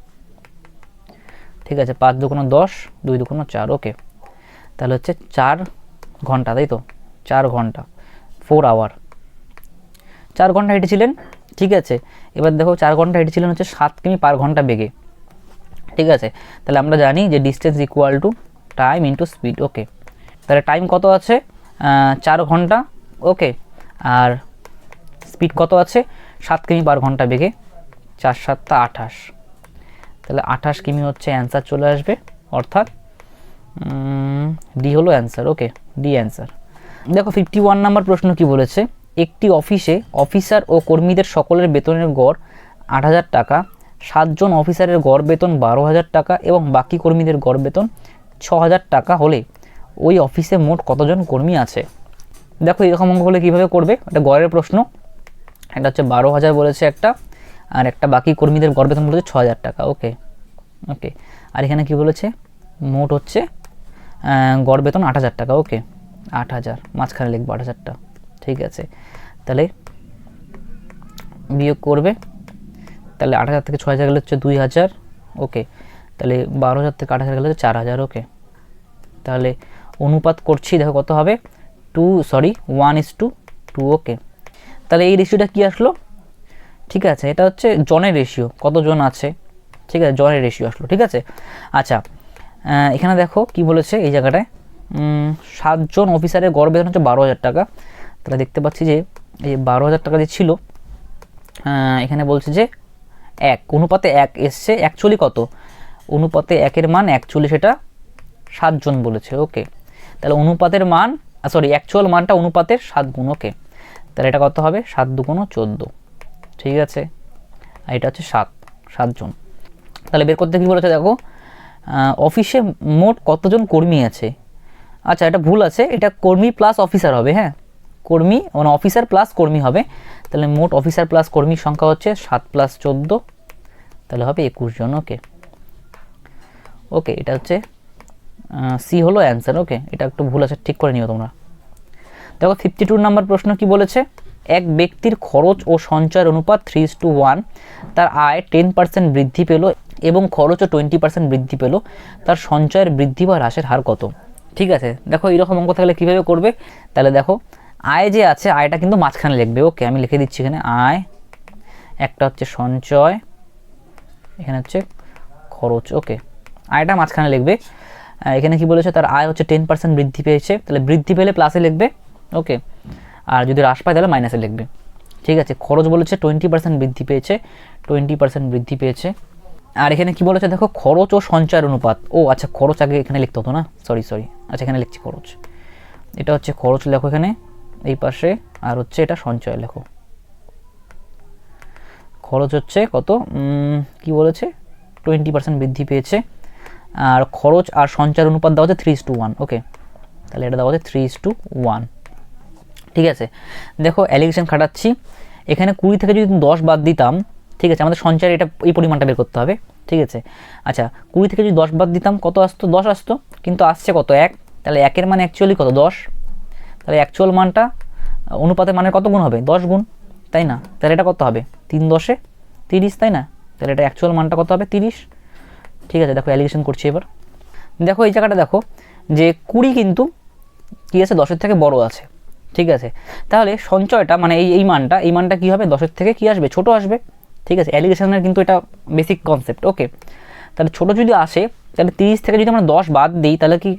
ঠিক আছে, 5 দুগুণ 10, 2 দুগুণ 4, ওকে। তাহলে হচ্ছে 4 ঘন্টা, তাই তো, 4 ঘন্টা, 4 আওয়ার, 4 ঘন্টা হেঁটেছিলেন। ঠিক আছে, এবার দেখো 4 ঘন্টা হেঁটেছিলেন হচ্ছে 7 কিমি পার ঘন্টা বেগে। ঠিক আছে, তাহলে আমরা জানি যে distance equal to time into speed, okay. তাহলে টাইম কত আছে, 4 ঘন্টা, ওকে। আর স্পিড কত আছে, 7 কিমি পার ঘন্টা বেগে, 4 7 28, তাহলে 28 কিমি হচ্ছে অ্যান্সার চলে আসবে, অর্থাৎ ডি হলো অ্যান্সার, ওকে, ডি অ্যান্সার। দেখো 51 নম্বর প্রশ্ন কি বলেছে, একটি অফিসে অফিসার ও কর্মীদের সকলের বেতনের গড় 8,000 টাকা, 7 জন অফিসারের গড় বেতন 12,000 টাকা এবং বাকি কর্মীদের গড় বেতন 6,000 টাকা হলে ওই অফিসে মোট কতজন কর্মী আছে। দেখো এরকম অঙ্ক হলে কীভাবে করবে, এটা গড়ের প্রশ্ন, এটা হচ্ছে 12,000 বলেছে একটা, আর একটা বাকি কর্মীদের গড় বেতন বলেছে 6,000 টাকা, ওকে ওকে। আর এখানে কি বলেছে, মোট হচ্ছে গড় বেতন 8,000 টাকা, ওকে, 8,000 মাঝখানে লিখবো 8,000টা। ঠিক আছে, তাহলে বিয়োগ করবে, তাহলে 8,000 থেকে 6,000 গেলে হচ্ছে 2,000, ওকে। তাহলে 12,000 থেকে 8,000 গেলে হচ্ছে 4,000, ওকে। তাহলে অনুপাত করছি, দেখো কত হবে, 1:2, ওকে। তাহলে এই রেশিওটা কি আসলো, ঠিক আছে, এটা হচ্ছে জনের রেশিও, কতজন আছে, ঠিক আছে, জনের রেশিও আসলো। ঠিক আছে, আচ্ছা, এখানে দেখো কি বলেছে এই জায়গাটায়, 7 জন অফিসারের গড় বেতন হচ্ছে 12,000 টাকা। তাহলে দেখতে পাচ্ছি যে এই 12,000 টাকা যে ছিল, এখানে বলছে যে 1 অনুপাতে 1 এসছে, অ্যাকচুয়ালি কত, অনুপাতে 1-এর মান অ্যাকচুয়ালি সেটা 7 জন বলেছে, ওকে। তাহলে অনুপাতের মান, সরি, অ্যাকচুয়াল মানটা অনুপাতের 7 গুণ, ওকে। তাহলে এটা কত হবে, 7 দুগুণ 14, ঠিক আছে, আর এটা হচ্ছে 7 জন। তাহলে বের করতে কী বলেছে, দেখো অফিসে মোট কতজন কর্মী আছে। আচ্ছা, এটা ভুল আছে, এটা কর্মী প্লাস অফিসার হবে, হ্যাঁ, কর্মী মানে অফিসার প্লাস কর্মী হবে। তাহলে মোট অফিসার প্লাস কর্মীর সংখ্যা হচ্ছে 7 + 14, তাহলে হবে 21 জন, ওকে ওকে। এটা হচ্ছে সি হলো অ্যান্সার, ওকে। এটা একটু ভুল আছে, ঠিক করে নিও তোমরা। দেখো 52 নম্বর প্রশ্ন কি বলেছে, এক ব্যক্তির খরচ ও সঞ্চয়ের অনুপাত 3:1, তার আয় 10% বৃদ্ধি পেল এবং খরচও 20% বৃদ্ধি পেল, তার সঞ্চয়ের বৃদ্ধি বা হ্রাসের হার কত। ঠিক আছে, দেখো এইরকম অঙ্ক থাকলে কীভাবে করবে, তাহলে দেখো আয় যে আছে, আয়টা কিন্তু মাঝখানে লিখবে, ওকে, আমি লিখে দিচ্ছি এখানে আয়, একটা হচ্ছে সঞ্চয়, এখানে হচ্ছে খরচ, ওকে। আয়টা মাঝখানে লিখবে। এখানে কি বলেছে, তার আয় হচ্ছে 10% বৃদ্ধি পেয়েছে, তাহলে বৃদ্ধি পেলে প্লাসে লিখবে, ওকে। আর যদি হ্রাস পায় তাহলে মাইনাসে লিখবে। ঠিক আছে, খরচ বলেছে 20% বৃদ্ধি পেয়েছে, 20% বৃদ্ধি পেয়েছে। আর এখানে কি বলেছে, দেখো খরচ ও সঞ্চয়ের অনুপাত, ও আচ্ছা, খরচ আগে এখানে লিখতে হতো না, সরি, আচ্ছা এখানে লিখছি খরচ, এটা হচ্ছে খরচ লেখো এখানে এই পাশে, আর হচ্ছে এটা সঞ্চয় লেখো। খরচ হচ্ছে কত, কি বলেছে, 20% বৃদ্ধি পেয়েছে, আর খরচ আর সঞ্চয়ের অনুপাত দেওয়া হচ্ছে 3:1, ওকে। তাহলে এটা দেওয়া হচ্ছে 3:1, ঠিক আছে। দেখো অ্যালিগেশন খাটাচ্ছি, এখানে 20 থেকে যদি 10 বাদ দিতাম, ঠিক আছে, আমাদের সঞ্চয়ের এটা এই পরিমাণটা বের করতে হবে, ঠিক আছে। আচ্ছা, 20 থেকে যদি 10 বাদ দিতাম কত আসতো, 10 আসতো, কিন্তু আসছে কত, 1, তাহলে 1-এর মান অ্যাকচুয়ালি কত, 10, তাহলে অ্যাকচুয়াল মানটা অনুপাতের মানের কত গুণ হবে, 10 গুণ, তাই না। তাহলে এটা কত হবে, 3×10 = 30, তাই না। তাহলে এটা অ্যাকচুয়াল মানটা কত হবে, 30, ঠিক আছে। দেখো অ্যালিগেশন করছি এবার, দেখো এই জায়গাটা দেখো যে 20 কিন্তু কী আছে, 10-এর থেকে বড় আছে, ঠিক আছে। তাহলে সঞ্চয়টা মানে এই মানটা কী হবে, 10-এর থেকে কী আসবে, ছোট আসবে, ঠিক আছে। অ্যালিগেশনের কিন্তু এটা বেসিক কনসেপ্ট, ওকে। তাহলে ছোট যদি আসে, তাহলে 30 থেকে যদি আমরা 10 বাদ দিই তাহলে কি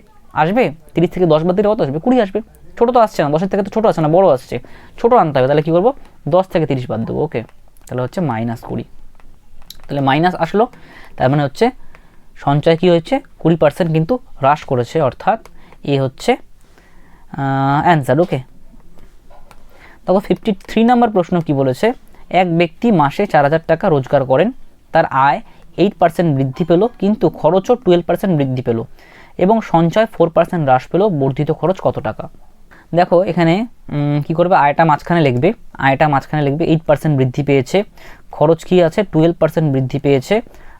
আসবে, 30 থেকে 10 বাদ দিলে কত আসবে, 20 আসবে। ছোটো তো আসছে না, 10-এর থেকে তো ছোটো আসছে না, বড় আসছে, ছোটো আনতে হবে। তাহলে কী করবো, 10 থেকে 30 বাদ দেবো, ওকে। তাহলে হচ্ছে -20, তাহলে মাইনাস আসলো, তার মানে হচ্ছে সঞ্চয় কী হয়েছে, 20% কিন্তু হ্রাস করেছে, অর্থাৎ এ হচ্ছে অ্যান্সার, ওকে। তখন 53 নম্বর প্রশ্ন কি বলেছে, এক ব্যক্তি মাসে 4,000 টাকা রোজগার করেন, তার আয় 8% বৃদ্ধি পেল কিন্তু খরচও 12% বৃদ্ধি পেল এবং সঞ্চয় 4% হ্রাস পেল, বর্ধিত খরচ কত টাকা। দেখো এখানে কি করবে, আয়টা মাঝখানে লিখবে, 8% বৃদ্ধি পেয়েছে, খরচ কি আছে 12% বৃদ্ধি পেয়েছে,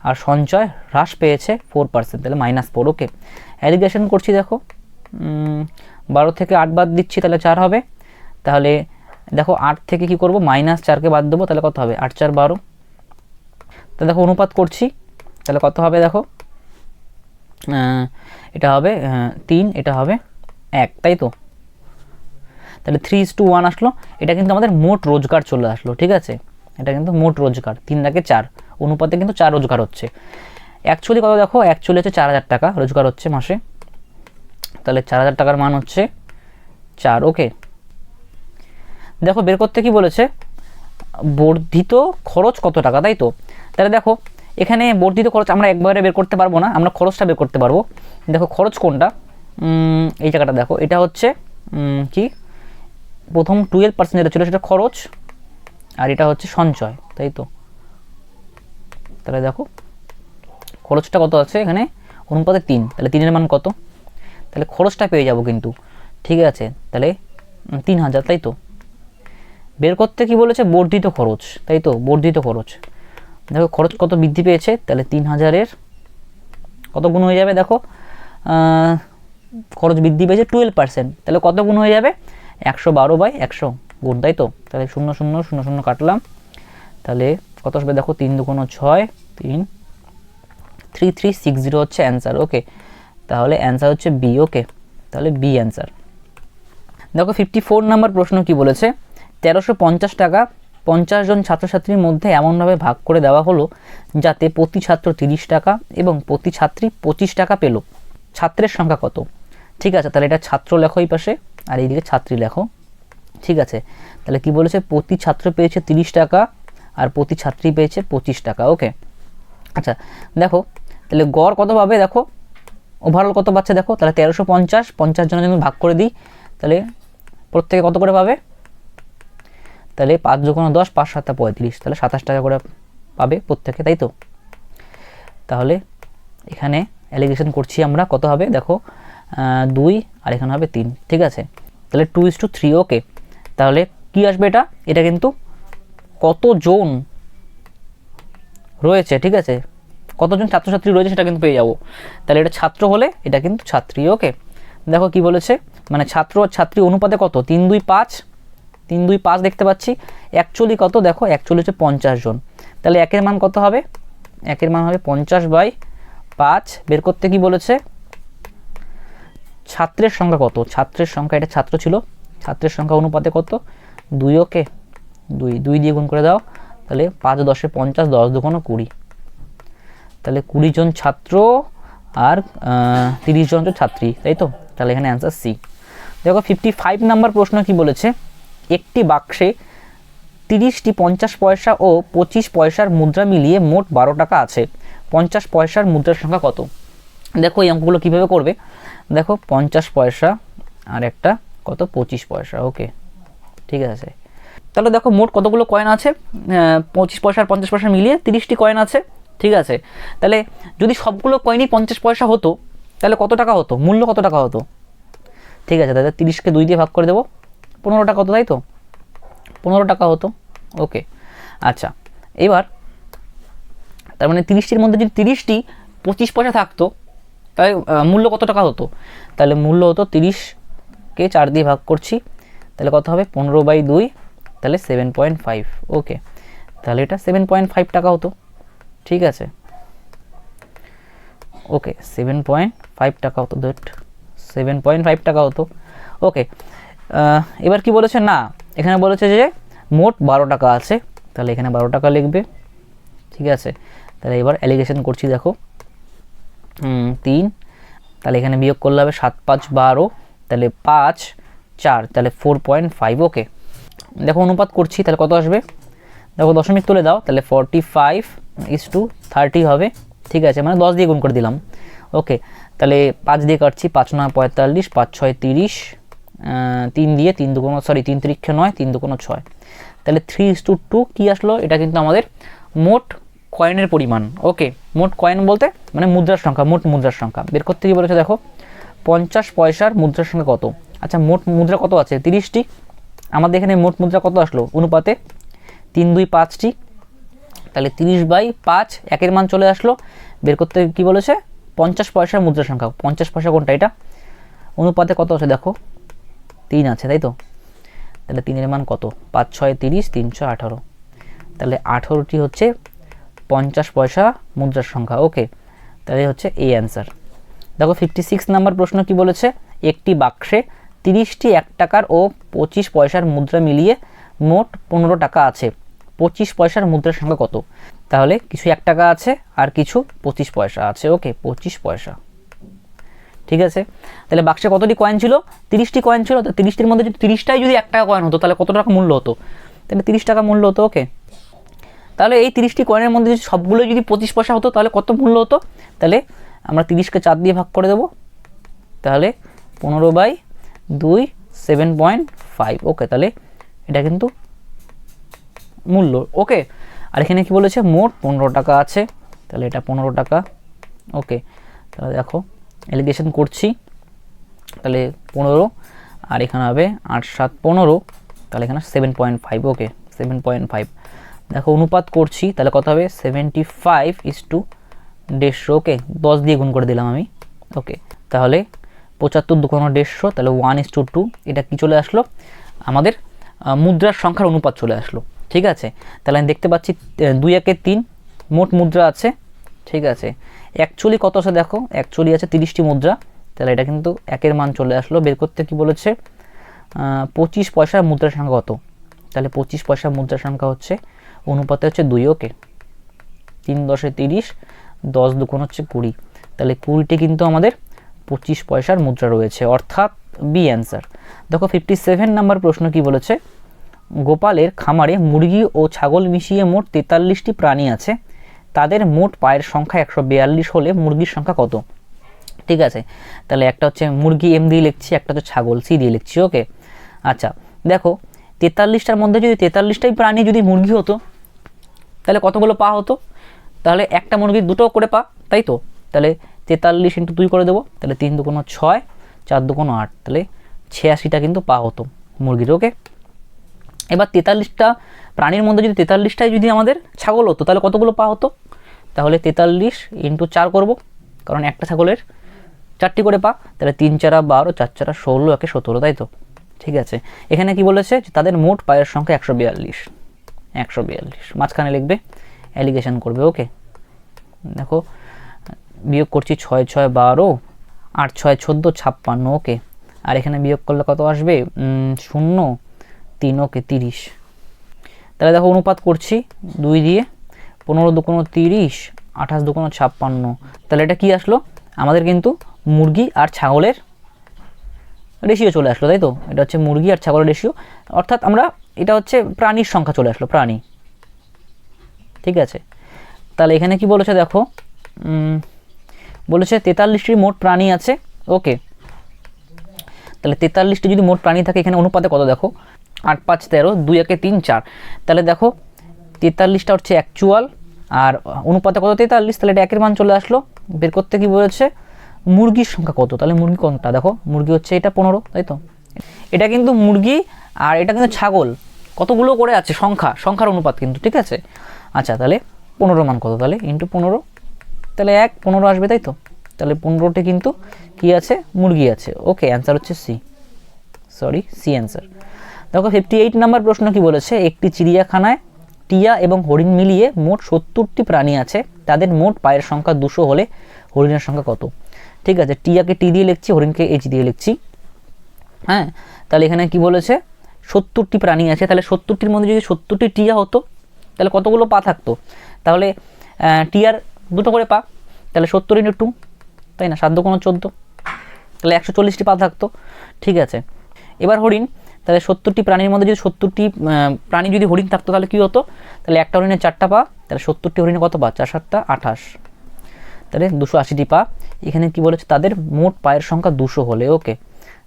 আর সঞ্চয় হ্রাস পেয়েছে 4%, তাহলে -4, ওকে। অ্যালিগেশন করছি, দেখো 12 থেকে 8 বাদ দিচ্ছি, তাহলে 4 হবে, তাহলে দেখো 8 থেকে কি করব, -4কে বাদ দেবো, তাহলে কত হবে, 8 4 12। তো দেখো অনুপাত করছি, তাহলে কত হবে দেখো, এটা হবে 3, এটা হবে 1, তাই তো। তাহলে 3:1 আসলো। এটা কিন্তু আমাদের মোট রোজগার চলে আসলো, ঠিক আছে, এটা কিন্তু মোট রোজগার, 3 লাখে 4 অনুপাতে কিন্তু 4 রোজগার হচ্ছে। অ্যাকচুয়ালি কত দেখো, অ্যাকচুয়ালি হচ্ছে 4000 টাকা রোজগার হচ্ছে মাসে, তাহলে 4000 টাকার মান হচ্ছে 4। ওকে, দেখো বের করতে কি বলেছে, বর্ধিত খরচ কত টাকা, তাই তো। তাহলে দেখো এখানে বর্ধিত খরচ আমরা একবারে বের করতে পারবো না, আমরা খরচটা বের করতে পারবো। দেখো খরচ কোনটা, এই জায়গাটা দেখো, এটা হচ্ছে কি, প্রথম 12% যেটা ছিল সেটা খরচ, আর এটা হচ্ছে সঞ্চয়, তাই তো। তাহলে দেখো খরচটা কত আছে এখানে, অনুপাতে 3, তাহলে 3-এর মান কত, তাহলে খরচটা পেয়ে যাব কিন্তু, ঠিক আছে, তাহলে 3000, তাই তো। বের করতে কি বলেছে, বর্ধিত খরচ, তাই তো, বর্ধিত খরচ। দেখো খরচ কত বৃদ্ধি পেয়েছে, তাহলে 3000-এর কত গুণ হয়ে যাবে, দেখো খরচ বৃদ্ধি পেয়েছে 12%, তাহলে কত গুণ হয়ে যাবে, 112/100 গুণ, তাই তো। তাহলে 0 0 0 0 কাটলাম, তাহলে কত আসবে দেখো, 3 2 6, 3 3360 হচ্ছে অ্যান্সার। ওকে, তাহলে অ্যান্সার হচ্ছে বি। ওকে, তাহলে বি অ্যান্সার। দেখো 54 নম্বর প্রশ্ন কি বলেছে, 1350 টাকা 50 জন ছাত্রছাত্রীর মধ্যে এমনভাবে ভাগ করে দেওয়া হলো যাতে প্রতি ছাত্র 30 টাকা এবং প্রতি ছাত্রী 25 টাকা পেল, ছাত্রের সংখ্যা কত। ঠিক আছে, তাহলে এটা ছাত্র লেখো এই পাশে, আর এইদিকে ছাত্রী লেখো, ঠিক আছে। তাহলে কি বলেছে, প্রতি ছাত্র পেয়েছে 30 টাকা আর প্রতি ছাত্রী পেয়েছে 25 টাকা। ওকে, আচ্ছা দেখো তাহলে গড় কত পাবে, দেখো ওভারঅল কত পাচ্ছে দেখো, তাহলে 1350 50 জনের জন্য ভাগ করে দিই, তাহলে প্রত্যেকে কত করে পাবে, তাহলে 5 × 10 5 7 35, তাহলে 27 টাকা করে পাবে প্রত্যেকে, তাই তো। তাহলে এখানে অ্যালিগেশন করছি আমরা, কত হবে দেখো 2 আর এখানে হবে 3, ঠিক আছে, তাহলে 2:3। ওকে, তাহলে কি আসবে এটা, এটা কিন্তু কতজন রয়েছে, ঠিক আছে, কতজন ছাত্রছাত্রী রয়েছে সেটা কিন্তু পেয়ে যাবো, তাহলে এটা ছাত্র হলে এটা কিন্তু ছাত্রী। ওকে, দেখো কি বলেছে, মানে ছাত্র আর ছাত্রী অনুপাতে কত, 3 2 5, 3 2 5 দেখতে পাচ্ছি। অ্যাকচুয়ালি কত দেখো, অ্যাকচুয়ালি হচ্ছে 50 জন, তাহলে একের মান কত হবে, একের মান হবে 50/5। বের করতে কি বলেছে, ছাত্রের সংখ্যা কত, ছাত্রের সংখ্যা, এটা ছাত্র ছিল, ছাত্রের সংখ্যা অনুপাতে কত 2। ওকে, 2 2 দিয়ে গুণ করে দাও, তাহলে 5 10 50, 10 2 20, তাহলে 20 জন ছাত্র আর 30 জন ছাত্রী, তাই তো। তাহলে এখানে অ্যান্সার সি। দেখো 55 নাম্বার প্রশ্ন কি বলেছে, একটি বাক্সে 30টি 50 পয়সা ও 25 পয়সার মুদ্রা মিলিয়ে মোট 12 টাকা আছে, 50 পয়সার মুদ্রার সংখ্যা কত। দেখো এই অঙ্কগুলো কীভাবে করবে, দেখো 50 পয়সা আর একটা কত 25 পয়সা। ওকে, ঠিক আছে, তাহলে দেখো মোট কতগুলো কয়েন আছে, 25 পয়সা আর 50 পয়সা মিলিয়ে 30টি কয়েন আছে, ঠিক আছে। তাহলে যদি সবগুলো কয়েনই 50 পয়সা হতো তাহলে কত টাকা হতো, মূল্য কত টাকা হতো, ঠিক আছে, তাহলে 30কে 2 দিয়ে ভাগ করে দেবো, 15 টাকা হতো, তাই তো, 15 টাকা হতো। ওকে, আচ্ছা এবার তার মানে 30টির মধ্যে যদি 30টি 25 পয়সা থাকতো তাহলে মূল্য কত টাকা হতো, তাহলে মূল্য হতো 30কে 4 দিয়ে ভাগ করছি, তাহলে কত হবে 15/2, তাহলে 7.5। ওকে, তাহলে এটা 7.5 টাকা হতো, ঠিক আছে। ওকে, 7.5 টাকা হতো, 7.5 টাকা হতো। ওকে, এবার কি বলেছে, না এখানে বলেছে যে মোট 12 টাকা আছে, তাহলে এখানে 12 টাকা লিখবে, ঠিক আছে। তাহলে এবার অ্যালিগেশন করছি, দেখো 3, তাহলে এখানে বিয়োগ করলে হবে 7 5 12, তাহলে 5 4, তাহলে 4.5। ওকে, দেখো অনুপাত করছি, তাহলে কত আসবে, দেখো দশমিক তুলে দাও, তাহলে 45:30 হবে, ঠিক আছে, মানে 10 দিয়ে গুণ করে দিলাম। ওকে, তাহলে 5 দিয়ে কাটছি, 5 9 45, 5 6 30, 3 দিয়ে 3 2 3 3 9, 3 2 6, তাহলে 3:2 কি আসলো, এটা কিন্তু আমাদের মোট কয়েনের পরিমাণ। ওকে, মোট কয়েন বলতে মানে মুদ্রার সংখ্যা, মোট মুদ্রার সংখ্যা। বের করতে কি বলেছে, দেখো 50 পয়সার মুদ্রার সংখ্যা কত। আচ্ছা মোট মুদ্রা কত আছে, 30টি, আমাদের এখানে মোট মুদ্রা কত আসলো অনুপাতে 3 2 5টি, তাহলে 30/5, একের মান চলে আসলো। বের করতে কি বলেছে, 50 পয়সার মুদ্রার সংখ্যা, 50 পয়সা কোনটা, এটা অনুপাতে কত আছে দেখো 3 আছে, তাই তো। তাহলে 3 এর মান কত, 5 6 30, 318, তাহলে 18টি হচ্ছে 50 পয়সা মুদ্রার সংখ্যা। ওকে, তাহলে হচ্ছে এই অ্যান্সার। দেখো 56 নাম্বার প্রশ্ন কি বলেছে, একটি বাক্সে 30টি 1 টাকার ও 25 পয়সার মুদ্রা মিলিয়ে মোট 15 টাকা আছে, 25 পয়সার মুদ্রার সংখ্যা কত? তাহলে কিছু 1 টাকা আছে আর কিছু 25 পয়সা আছে। ওকে, 25 পয়সা। ঠিক আছে, তাহলে বাক্সে কতটি কয়েন ছিল, 30টি কয়েন ছিল। তো 30টির মধ্যে যদি 30টাই যদি 1 টাকা কয়েন হতো তাহলে কত টাকা মূল্য হতো, তাহলে 30 টাকা মূল্য হতো। ওকে, তাহলে এই 30টি কয়েনের মধ্যে যদি সবগুলো যদি 25 পয়সা হতো তাহলে কত মূল্য হতো, তাহলে আমরা 30কে 4 দিয়ে ভাগ করে দেবো, তাহলে 15/2 7.5। ওকে, তাহলে এটা কিন্তু মূল্য। ওকে, আর এখানে কি বলেছে, মোট 15 টাকা আছে, তাহলে এটা 15 টাকা। ওকে, তাহলে দেখো এলিগেশন করছি, তাহলে 15, আর এখানে হবে 8 7 15, তাহলে এখানে 7.5। ওকে, 7.5। দেখো অনুপাত করছি, তাহলে কত হবে, 75:150। ওকে, 10 দিয়ে গুণ করে দিলাম আমি। ওকে, তাহলে 75 2 150, তাহলে 1:2। এটা কি চলে আসলো, আমাদের মুদ্রার সংখ্যার অনুপাত চলে আসলো। ঠিক আছে, তাহলে আমি দেখতে পাচ্ছি 2 1 3 মোট মুদ্রা আছে। ঠিক আছে, অ্যাকচুয়ালি কত আছে দেখো, অ্যাকচুয়ালি আছে 30টি মুদ্রা, তাহলে এটা কিন্তু 1-এর মান চলে আসলো। বের করতে কি বলেছে, 25 পয়সার মুদ্রার সংখ্যা কত, তাহলে 25 পয়সার মুদ্রার সংখ্যা হচ্ছে অনুপাতে হচ্ছে 2। ওকে, 3 10 30, 10 2 হচ্ছে 20, তাহলে 20টি কিন্তু আমাদের 25 পয়সার মুদ্রা রয়েছে, অর্থাৎ বি অ্যান্সার। দেখো 57 নাম্বার প্রশ্ন কি বলেছে, গোপালের খামারে মুরগি ও ছাগল মিশিয়ে মোট 43টি প্রাণী আছে, তাদের মোট পায়ের সংখ্যা 142 হলে মুরগির সংখ্যা কত? ঠিক আছে, তাহলে একটা হচ্ছে মুরগি এম দিয়ে লিখছি, একটা হচ্ছে ছাগল সি দিয়ে লিখছি। ওকে, আচ্ছা দেখো 43টার মধ্যে যদি 43টাই প্রাণী যদি মুরগি হতো তাহলে কতগুলো পা হতো, তাহলে একটা মুরগির 2টো করে পা, তাই তো। তাহলে 43 × 2 করে দেবো, তাহলে 3 2 6, 4 2 8, তাহলে 86টা কিন্তু পা হতো মুরগির। ওকে, এবার 43টা প্রাণীর মধ্যে যদি 43টাই যদি আমাদের ছাগল হতো তাহলে কতগুলো পা হতো, তাহলে 43 × 4 করব, কারণ একটা ছাগলের 4টি করে পা, তাহলে 3 4 12, 4 4 16, 1 17, তাই তো। ঠিক আছে, এখানে কি বলেছে, তাদের মোট পায়ের সংখ্যা 142, 142 মাঝখানে লিখবে, অ্যালিগেশন করবে। ওকে, দেখো বিয়োগ করছি, 6 6 12, 8 6 14, 56। ওকে, আর এখানে বিয়োগ করলে কত আসবে, 0 3। ওকে, 30। তাহলে দেখো অনুপাত করছি 2 দিয়ে, 15 2 30, 28 2 56। তাহলে এটা কি আসলো, আমাদের কিন্তু মুরগি আর ছাগলের রেশিও চলে আসলো, তাই তো। এটা হচ্ছে মুরগি আর ছাগলের রেশিও, অর্থাৎ আমরা এটা হচ্ছে প্রাণীর সংখ্যা চলে আসলো, প্রাণী। ঠিক আছে, তাহলে এখানে কি বলেছে দেখো, বলেছে 43টি মোট প্রাণী আছে। ওকে, তাহলে 43টি যদি মোট প্রাণী থাকে, এখানে অনুপাতে কত দেখো, 8 5 13, 2 1 3 4, তাহলে দেখো 43টা হচ্ছে অ্যাকচুয়াল আর অনুপাতে কত 43, তাহলে এটা 1-এর মান চলে আসলো। বের করতে কি বলেছে, মুরগির সংখ্যা কত, তাহলে মুরগি কোনটা, দেখো মুরগি হচ্ছে এটা 15, তাই তো। এটা কিন্তু মুরগি আর এটা কিন্তু ছাগল, কতগুলো করে আছে সংখ্যার অনুপাত কিন্তু। ঠিক আছে, আচ্ছা তাহলে 15 মান কত, তাহলে × 15, তাহলে 1 15 আসবে, তাই তো। তাহলে 15টি কিন্তু কি আছে, মুরগি আছে। ওকে, অ্যান্সার হচ্ছে সি, সি অ্যান্সার। দেখো 58 নাম্বার প্রশ্ন কি বলেছে, একটি চিড়িয়াখানায় টিয়া এবং হরিণ মিলিয়ে মোট 70টি প্রাণী আছে, তাদের মোট পায়ের সংখ্যা 200 হলে হরিণের সংখ্যা কত? ঠিক আছে, টিয়াকে টি দিয়ে লিখছি, হরিণকে এইচ দিয়ে লিখছি। হ্যাঁ, তাহলে এখানে কি বলেছে, 70টি প্রাণী আছে, তাহলে 70টির মধ্যে যদি 70টি টিয়া হতো তাহলে কতগুলো পা থাকতো, তাহলে টিয়ার 2টো করে পা, তাহলে 70 × 2, তাই না, 7 2 14, তাহলে 140টি পা থাকতো। ঠিক আছে, এবার হরিণ, তাহলে 70টি প্রাণীর মধ্যে যদি 70টি প্রাণী যদি হরিণ থাকতো তাহলে কী হতো, তাহলে একটা হরিণের 4টা পা, তাহলে 70টি হরিণে কত পা, 4 7 28, তাহলে 280টি পা। এখানে কি বলেছে, তাদের মোট পায়ের সংখ্যা 200 হলে। ওকে,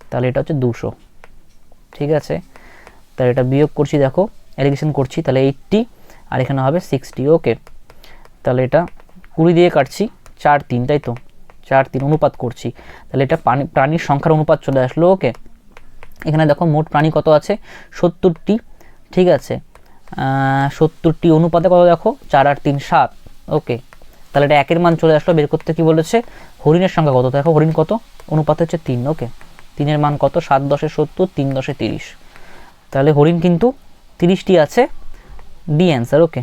তাহলে এটা হচ্ছে 200। ঠিক আছে, তাহলে এটা বিয়োগ করছি, দেখো অ্যালিগেশন করছি, তাহলে 80 আর এখানে হবে 60। ওকে, তাহলে এটা 20 দিয়ে কাটছি, 4 3, তাই তো, 4 3 অনুপাত করছি, তাহলে এটা প্রাণীর সংখ্যার অনুপাত চলে আসলো। ওকে, এখানে দেখো মোট প্রাণী কত আছে, 70টি। ঠিক আছে, 70টি অনুপাতে কত দেখো, 4 আর 3 7। ওকে, তাহলে এটা 1-এর মান চলে আসলো। বের করতে কি বলেছে, হরিণের সংখ্যা কত, দেখো হরিণ কত, অনুপাতে হচ্ছে 3। ওকে, 3-এর মান কত, 7 10 70, 3 10 30, তাহলে হরিণ কিন্তু 30টি আছে, ডি অ্যান্সার। ওকে,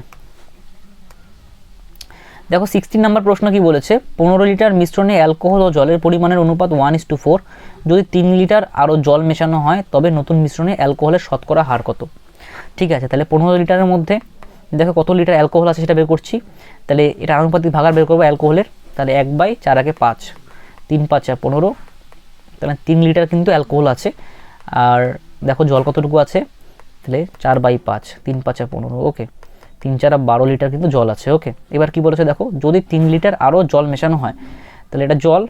দেখো 16 নম্বর প্রশ্ন কি বলেছে, 15 লিটার মিশ্রণে অ্যালকোহল ও জলের পরিমাণের অনুপাত 1:4, যদি 3 লিটার আরও জল মেশানো হয় তবে নতুন মিশ্রণে অ্যালকোহলের শতকরা হার কত? ঠিক আছে, তাহলে 15 লিটারের মধ্যে দেখো কত লিটার অ্যালকোহল আছে সেটা বের করছি, তাহলে এটা আনুপাতিক ভাগার বের করবো অ্যালকোহলের, তাহলে 1/4 5, 3 5 15, তাহলে 3 লিটার কিন্তু অ্যালকোহল আছে। আর দেখো জল কতটুকু আছে, তাহলে 4/5, 3 5 15, ওকে, 3 4 12 লিটার কিন্তু জল আছে। ওকে, এবার কি বলেছে দেখো, যদি 3 লিটার আরও জল মেশানো হয়, তাহলে এটা জল,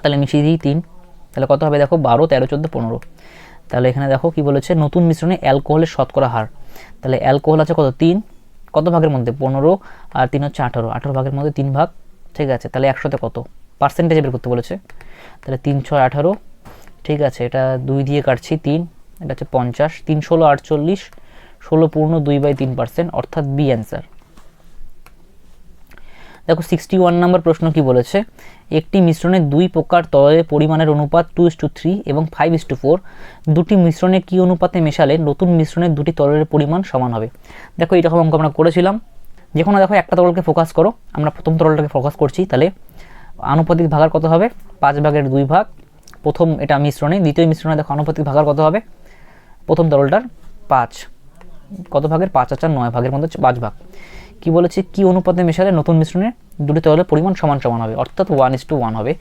তাহলে মিশিয়ে দিই 3, তাহলে কত হবে দেখো 12 13 14 15, তাহলে এখানে দেখো কি বলেছে, নতুন মিশ্রণে অ্যালকোহলের শতকরা হার, তাহলে অ্যালকোহল আছে কত 3, কত ভাগের মধ্যে 15, আর 3 হচ্ছে 18, 18 ভাগের মধ্যে 3 ভাগ, ঠিক আছে, তাহলে 100তে কত পার্সেন্টেজ বের করতে বলেছে, তাহলে 3 6 18, ঠিক আছে, এটা 2 দিয়ে কাটছি 3, এটা হচ্ছে 50, 3 16 48, 16 পূর্ণ 2/3%, অর্থাৎ বি অ্যান্সার। দেখো 61 নম্বর প্রশ্ন কি বলেছে, একটি মিশ্রণে 2 প্রকার তরলের পরিমাণের অনুপাত 2:3 এবং 5:4, দুটি মিশ্রণে কি অনুপাতে মেশালে নতুন মিশ্রণের দুটি তরলের পরিমাণ সমান হবে? দেখো এইরকম অঙ্ক আমরা করেছিলাম, যে কোনো দেখো একটা তরলকে ফোকাস করো, আমরা প্রথম তরলটাকে ফোকাস করছি, তাহলে আনুপাতিক ভাগার কত হবে 5/2 ভাগ, প্রথম এটা মিশ্রণে, দ্বিতীয় মিশ্রণে দেখো আনুপাতিক ভাগার কত হবে, প্রথম তরলটার 5, কত ভাগের 5 আর 4 9 ভাগের মধ্যে 5 ভাগ। কি বলেছে, কি অনুপাতে মেশালে নতুন মিশ্রণে দুটি তরলের পরিমাণ সমান সমান হবে, অর্থাৎ 1:1 হবে।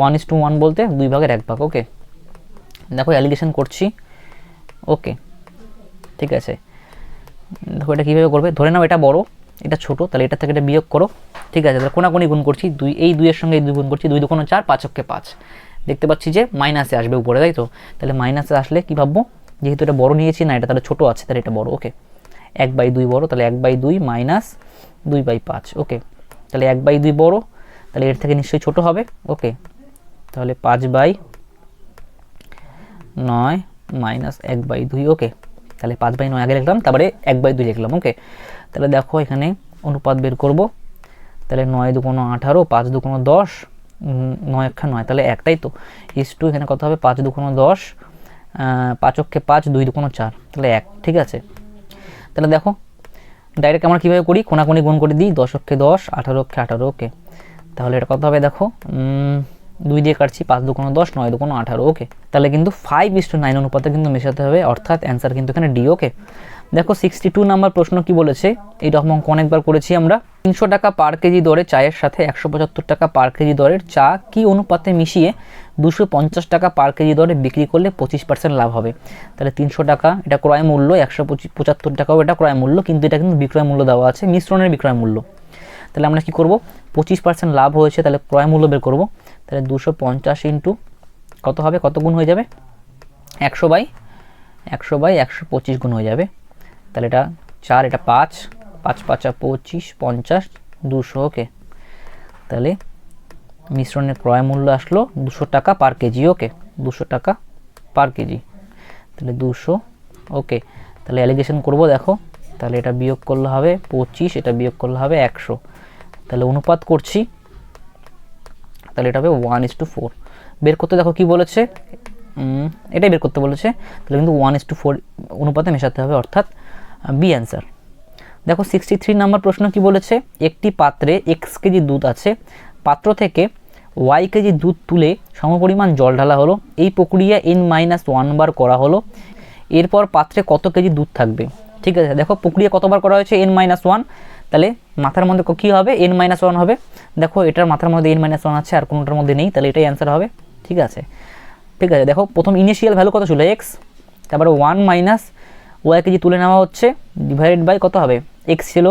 1:1 বলতে 2 ভাগের 1 ভাগ। ওকে, দেখো অ্যালিগেশন করছি। ওকে, ঠিক আছে, দেখো এটা কীভাবে করবে, ধরে নাও এটা বড় এটা ছোট, তাহলে এটা থেকে এটা বিয়োগ করো, ঠিক আছে, তাহলে কোনাকুনি গুণ করছি, 2 এই 2 এর সঙ্গে এই 2 গুণ করছি, 2 2 4, 5 অক্ষে 5, দেখতে পাচ্ছি যে মাইনাসে আসবে উপরে, তাই তো, তাহলে মাইনাসে আসলে কী ভাববো, যেহেতু এটা বড় নিয়েছি না, এটা তাহলে ছোটো আছে, তাহলে এটা বড়। ওকে, 1/2 বড়, তাহলে 1/2 মাইনাস 2/5। ওকে, তাহলে 1/2 বড়, তাহলে এর থেকে নিশ্চয়ই ছোট হবে। ওকে, তাহলে 5/9 মাইনাস 1/2। ওকে, তাহলে 5/9 আগে লিখলাম, তারপরে 1/2 লিখলাম। ওকে, তাহলে দেখো এখানে অনুপাত বের করব, তাহলে 9 2 18, 5 2 10, 9 1 9, তাহলে 1, তাই তো, ইস টু এখানে কত হবে 5 2 10, 5 অক্ষে 5, 2 2 4, তাহলে 1, ঠিক আছে। তাহলে দেখো ডাইরেক্ট আমরা কীভাবে করি, কোনাকুনি গুণ করে দিই, 10 অক্ষে 10, 18 অক্ষে 18। ওকে, তাহলে এটা কত হবে দেখো 2 দিয়ে কাটছি, 5 2 10, 9 2 18। ওকে, তাহলে কিন্তু 5:9 অনুপাতে কিন্তু মেশাতে হবে, অর্থাৎ অ্যান্সার কিন্তু এখানে ডি। ওকে, দেখো 62 নাম্বার প্রশ্ন কি বলেছে, এইরকম অঙ্ক অনেকবার করেছি আমরা, 300 টাকা পার কেজি দরে চায়ের সাথে 175 টাকা পার কেজি দরের চা কি অনুপাতে মিশিয়ে 250 টাকা পার কেজি দরে বিক্রি করলে 25% লাভ হবে? তাহলে 300 টাকা এটা ক্রয় মূল্য, 175 টাকাও এটা ক্রয় মূল্য, কিন্তু এটা কিন্তু বিক্রয় মূল্য দেওয়া আছে, মিশ্রণের বিক্রয় মূল্য। তাহলে আমরা কি করব, 25% লাভ হয়েছে, তাহলে ক্রয় মূল্য বের করব, তাহলে 250 ইন্টু কত হবে, কত গুণ হয়ে যাবে, 100/125 গুণ হয়ে যাবে, তাহলে এটা 4, এটা 5, 5 5 25, 50, 200। ওকে, তাহলে মিশ্রণের ক্রয় মূল্য আসলো 200 টাকা পার কেজি। ওকে, 200 টাকা পার কেজি, তাহলে 200। ওকে, তাহলে অ্যালিগেশন করব, দেখো তাহলে এটা বিয়োগ করলে হবে 25, এটা বিয়োগ করলে হবে 100, তাহলে অনুপাত করছি, তাহলে এটা হবে 1:4 বের করতে। দেখো কি বলেছে, এটাই বের করতে বলেছে, তাহলে কিন্তু 1:4 অনুপাতে মেশাতে হবে, অর্থাৎ বি অ্যান্সার। দেখো 63 নাম্বার প্রশ্ন কি বলেছে, একটি পাত্রে x কেজি দুধ আছে, পাত্র থেকে y কেজি দুধ তুলে সমপরিমাণ জল ঢালা হলো, এই প্রক্রিয়া n-1 বার করা হলো, এরপর পাত্রে কত কেজি দুধ থাকবে? ঠিক আছে, দেখো প্রক্রিয়া কতবার করা হয়েছে, n-1, তাহলে মাথার মধ্যে কী হবে, n-1 হবে। দেখো এটার মাথার মধ্যে n-1 আছে, আর কোনোটার মধ্যে নেই, তাহলে এটাই অ্যান্সার হবে। ঠিক আছে, ঠিক আছে, দেখো প্রথম ইনিশিয়াল ভ্যালু কত ছিল x, তারপরে 1 মাইনাস y কেজি তুলে নেওয়া হচ্ছে, ডিভাইডেড বাই কত হবে, x ছিল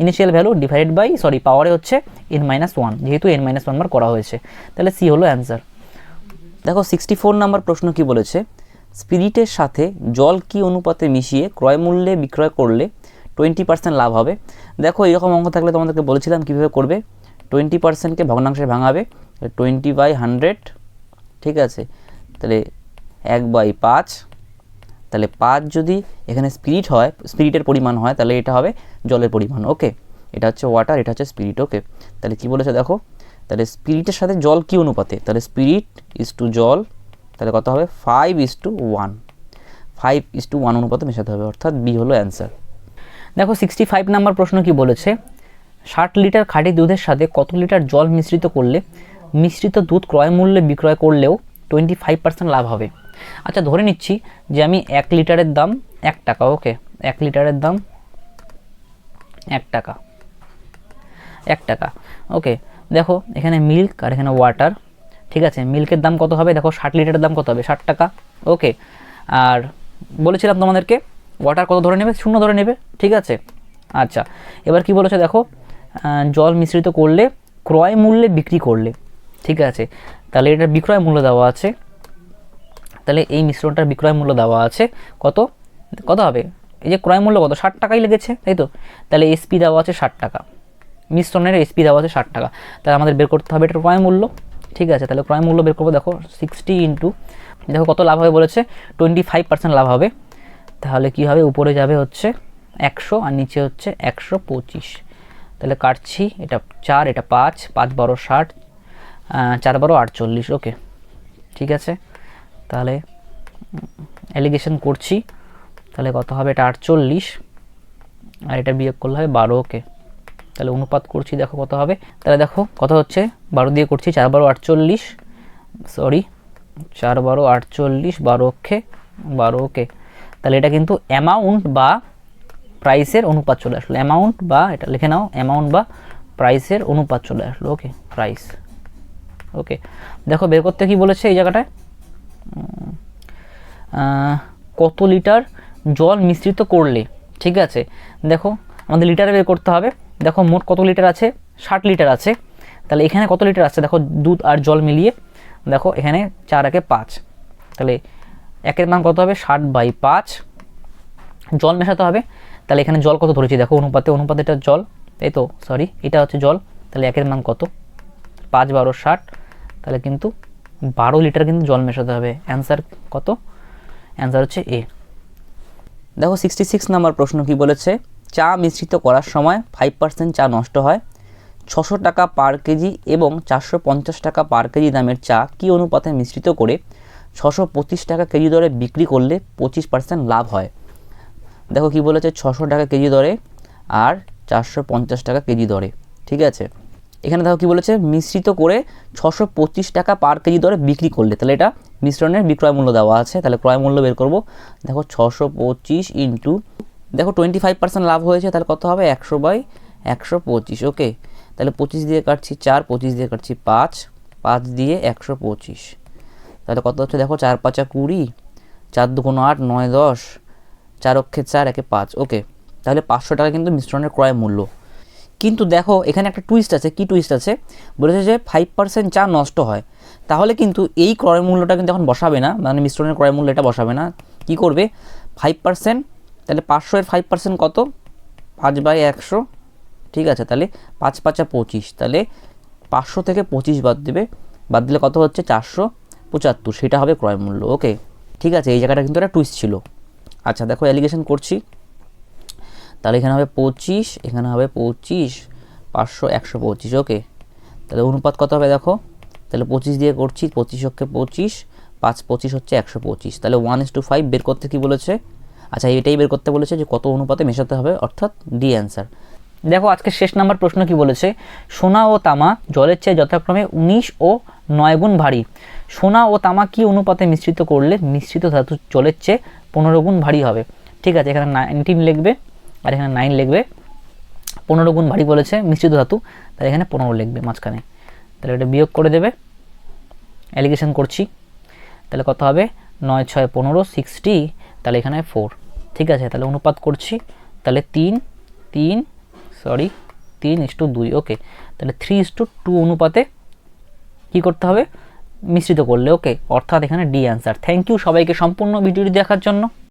ইনিশিয়াল ভ্যালু, ডিভাইডেড বাই পাওয়ারে হচ্ছে n-1, যেহেতু n-1 বার করা হয়েছে, তাহলে সি হলো অ্যান্সার। দেখো 64 নাম্বার প্রশ্ন কি বলেছে, স্পিরিটের সাথে জল কি অনুপাতে মিশিয়ে ক্রয় মূল্যে বিক্রয় করলে 20% লাভ হবে? দেখো এরকম অঙ্ক থাকলে তোমাদেরকে বলেছিলাম কীভাবে করবে, 20%কে ভগ্নাংশে ভাঙাবে, 20/100, ঠিক আছে, তাহলে 1/5, তাহলে 5 যদি এখানে স্পিরিট হয়, স্পিরিটের পরিমাণ হয়, তাহলে এটা হবে জলের পরিমাণ। ওকে, এটা হচ্ছে ওয়াটার, এটা হচ্ছে স্পিরিট। ওকে, তাহলে কি বলেছে দেখো, তাহলে স্পিরিটের সাথে জল কি অনুপাতে, তাহলে স্পিরিট ইজ টু জল, তাহলে কত হবে 5:1, 5:1 অনুপাতে মেশাতে হবে, অর্থাৎ বি হলো অ্যান্সার। দেখো 65 নাম্বার প্রশ্ন কি বলেছে, 60 লিটার খাঁটি দুধের সাথে কত লিটার জল মিশ্রিত করলে মিশ্রিত দুধ ক্রয় মূল্যে বিক্রয় করলেও 25% লাভ হবে। আচ্ছা ধরে নিচ্ছি যে আমি 1 লিটারের দাম 1 টাকা, ওকে 1 লিটারের দাম 1 টাকা, 1 টাকা, ওকে। দেখো এখানে মিল্ক আর এখানে ওয়াটার, ঠিক আছে। মিল্কের দাম কত হবে, দেখো 60 লিটারের দাম কত হবে, 60 টাকা, ওকে। আর বলেছিলাম তোমাদেরকে ওয়াটার কত ধরে নেবে, 0 ধরে নেবে, ঠিক আছে। আচ্ছা এবার কি বলেছে দেখো, জল মিশ্রিত করলে ক্রয় মূল্যে বিক্রি করলে, ঠিক আছে। তাহলে এটার বিক্রয় মূল্য দেওয়া আছে, তাহলে এই মিশ্রণটার বিক্রয় মূল্য দেওয়া আছে কত, কত হবে, এই যে ক্রয় মূল্য কত 60 টাকাই লেগেছে, তাই তো। তাহলে এসপি দেওয়া আছে 60 টাকা, মিশ্রণের এসপি দেওয়া আছে 60 টাকা, তাহলে আমাদের বের করতে হবে এটার ক্রয় মূল্য, ঠিক আছে। তাহলে ক্রয় মূল্য বের করবো, দেখো 60 ইন্টু, দেখো কত লাভ হবে বলেছে 25% লাভ হবে। তাহলে কি হবে, উপরে যাবে হচ্ছে 100 আর নিচে হচ্ছে 125, তাহলে কাটছি, এটা 4 এটা 5, 5 12 60, 4 12 48, ওকে, ঠিক আছে। তাহলে অ্যালিগেশন করছি, তাহলে কত হবে, এটা 48 আর এটা বিয়োগ করলে হবে 12, ওকে। তাহলে অনুপাত করছি, দেখো কত হবে, তাহলে দেখো কত হচ্ছে, 12 দিয়ে করছি, 4 12 48, সরি 4 12 48, 12 অক্ষে 12, ওকে। তাহলে এটা কিন্তু অ্যামাউন্ট বা প্রাইসের অনুপাত চলে আসলো, অ্যামাউন্ট বা এটা লিখে নাও, অ্যামাউন্ট বা প্রাইসের অনুপাত চলে আসলো, ওকে, প্রাইস, ওকে। দেখো বের করতে কি বলেছে এই জায়গাটায়, কত লিটার জল মিশ্রিত করলে, ঠিক আছে। দেখো আমাদের লিটারে বের করতে হবে, দেখো মোট কত লিটার আছে, 60 লিটার আছে, তাহলে এখানে কত লিটার আছে, দেখো দুধ আর জল মিলিয়ে, দেখো এখানে 4 একে 5, তাহলে একের মান কত হবে 60/5, জল মেশাতে হবে, তাহলে এখানে জল কত ধরেছি, দেখো অনুপাতে, অনুপাতে এটা জল, তাই তো, সরি এটা হচ্ছে জল, তাহলে একের মান কত 5 12 60, তাহলে কিন্তু 12 লিটার কিন্তু জল মেশাতে হবে, অ্যান্সার কত, অ্যান্সার হচ্ছে এ। দেখো 66 নাম্বার প্রশ্ন কি বলেছে, চা মিশ্রিত করার সময় 5% চা নষ্ট হয়, 600 টাকা পার কেজি এবং 450 টাকা পার কেজি দামের চা কি অনুপাতে মিশ্রিত করে 625 টাকা কেজি দরে বিক্রি করলে 25% লাভ হয়। দেখো কি বলেছে, 600 টাকা কেজি দরে আর 450 টাকা কেজি দরে, ঠিক আছে। এখানে দেখো কি বলেছে, মিশ্রিত করে 625 টাকা পার কেজি দরে বিক্রি করলে, তাহলে এটা মিশ্রণের বিক্রয় মূল্য দেওয়া আছে, তাহলে ক্রয় মূল্য বের করব। দেখো 625 ইন্টু, দেখো 25% লাভ হয়েছে, তাহলে কত হবে 100/125, ওকে। তাহলে 25 দিয়ে কাটছি 4, 25 দিয়ে কাটছি 5, 5 দিয়ে 125, তাহলে কত হচ্ছে, দেখো 4 5 20, 4 2 8, 9 10, 4 অক্ষে 4 একে 5, ওকে। তাহলে 500 টাকা কিন্তু মিশ্রণের ক্রয় মূল্য। কিন্তু দেখো এখানে একটা টুইস্ট আছে, কি টুইস্ট আছে, বলেছে যে 5% চা নষ্ট হয়, তাহলে কিন্তু এই ক্রয় মূল্যটা কিন্তু এখন বসাবে না, মানে মিশ্রণের ক্রয় মূল্য এটা বসাবে না, কি করবে 5%, তাহলে 500 এর 5% কত, 5/100, ঠিক আছে। তাহলে 5 5 25, তাহলে 500 থেকে 25 বাদ দেবে, বাদ দিলে কত হচ্ছে 475, সেটা হবে ক্রয় মূল্য, ওকে, ঠিক আছে। এই জায়গাটা কিন্তু একটা টুইস্ট ছিল। আচ্ছা দেখো অ্যালিগেশন করছি, তাহলে এখানে হবে 25, এখানে হবে 25, 500 125, ওকে। তাহলে অনুপাত কত হবে দেখো, তাহলে 25 দিয়ে করছি, 25 অক্ষে 25, 5 25 হচ্ছে 125, তাহলে 1:5 বের করতে কি বলেছে, আচ্ছা এটাই বের করতে বলেছে যে কত অনুপাতে মেশাতে হবে, অর্থাৎ ডি অ্যান্সার। দেখো আজকে শেষ নাম্বার প্রশ্ন কি বলেছে, সোনা ও তামা জলের চেয়ে যথাক্রমে 19 ও 9 গুণ ভারী, সোনা ও তামা কি অনুপাতে মিশ্রিত করলে মিশ্রিত ধাতু জলের চেয়ে 15 গুণ ভারী হবে, ঠিক আছে। এখানে 19 লিখবে আর এখানে 9 লিখবে, 15 গুণ ভারী বলেছে মিশ্রিত ধাতু, তাহলে এখানে 15 লিখবে মাঝখানে, তাহলে এটা বিয়োগ করে দেবে, অ্যালিগেশন করছি, তাহলে কত হবে 9 6 15, 60, তাহলে এখানে 4, ঠিক আছে। তাহলে অনুপাত করছি, তাহলে 3:2, ওকে। তাহলে 3:2 অনুপাতে কি করতে হবে, মিশ্রিত করলে, ওকে, অর্থাৎ এখানে ডি অ্যান্সার। থ্যাংক ইউ সবাইকে সম্পূর্ণ ভিডিওটি দেখার জন্য।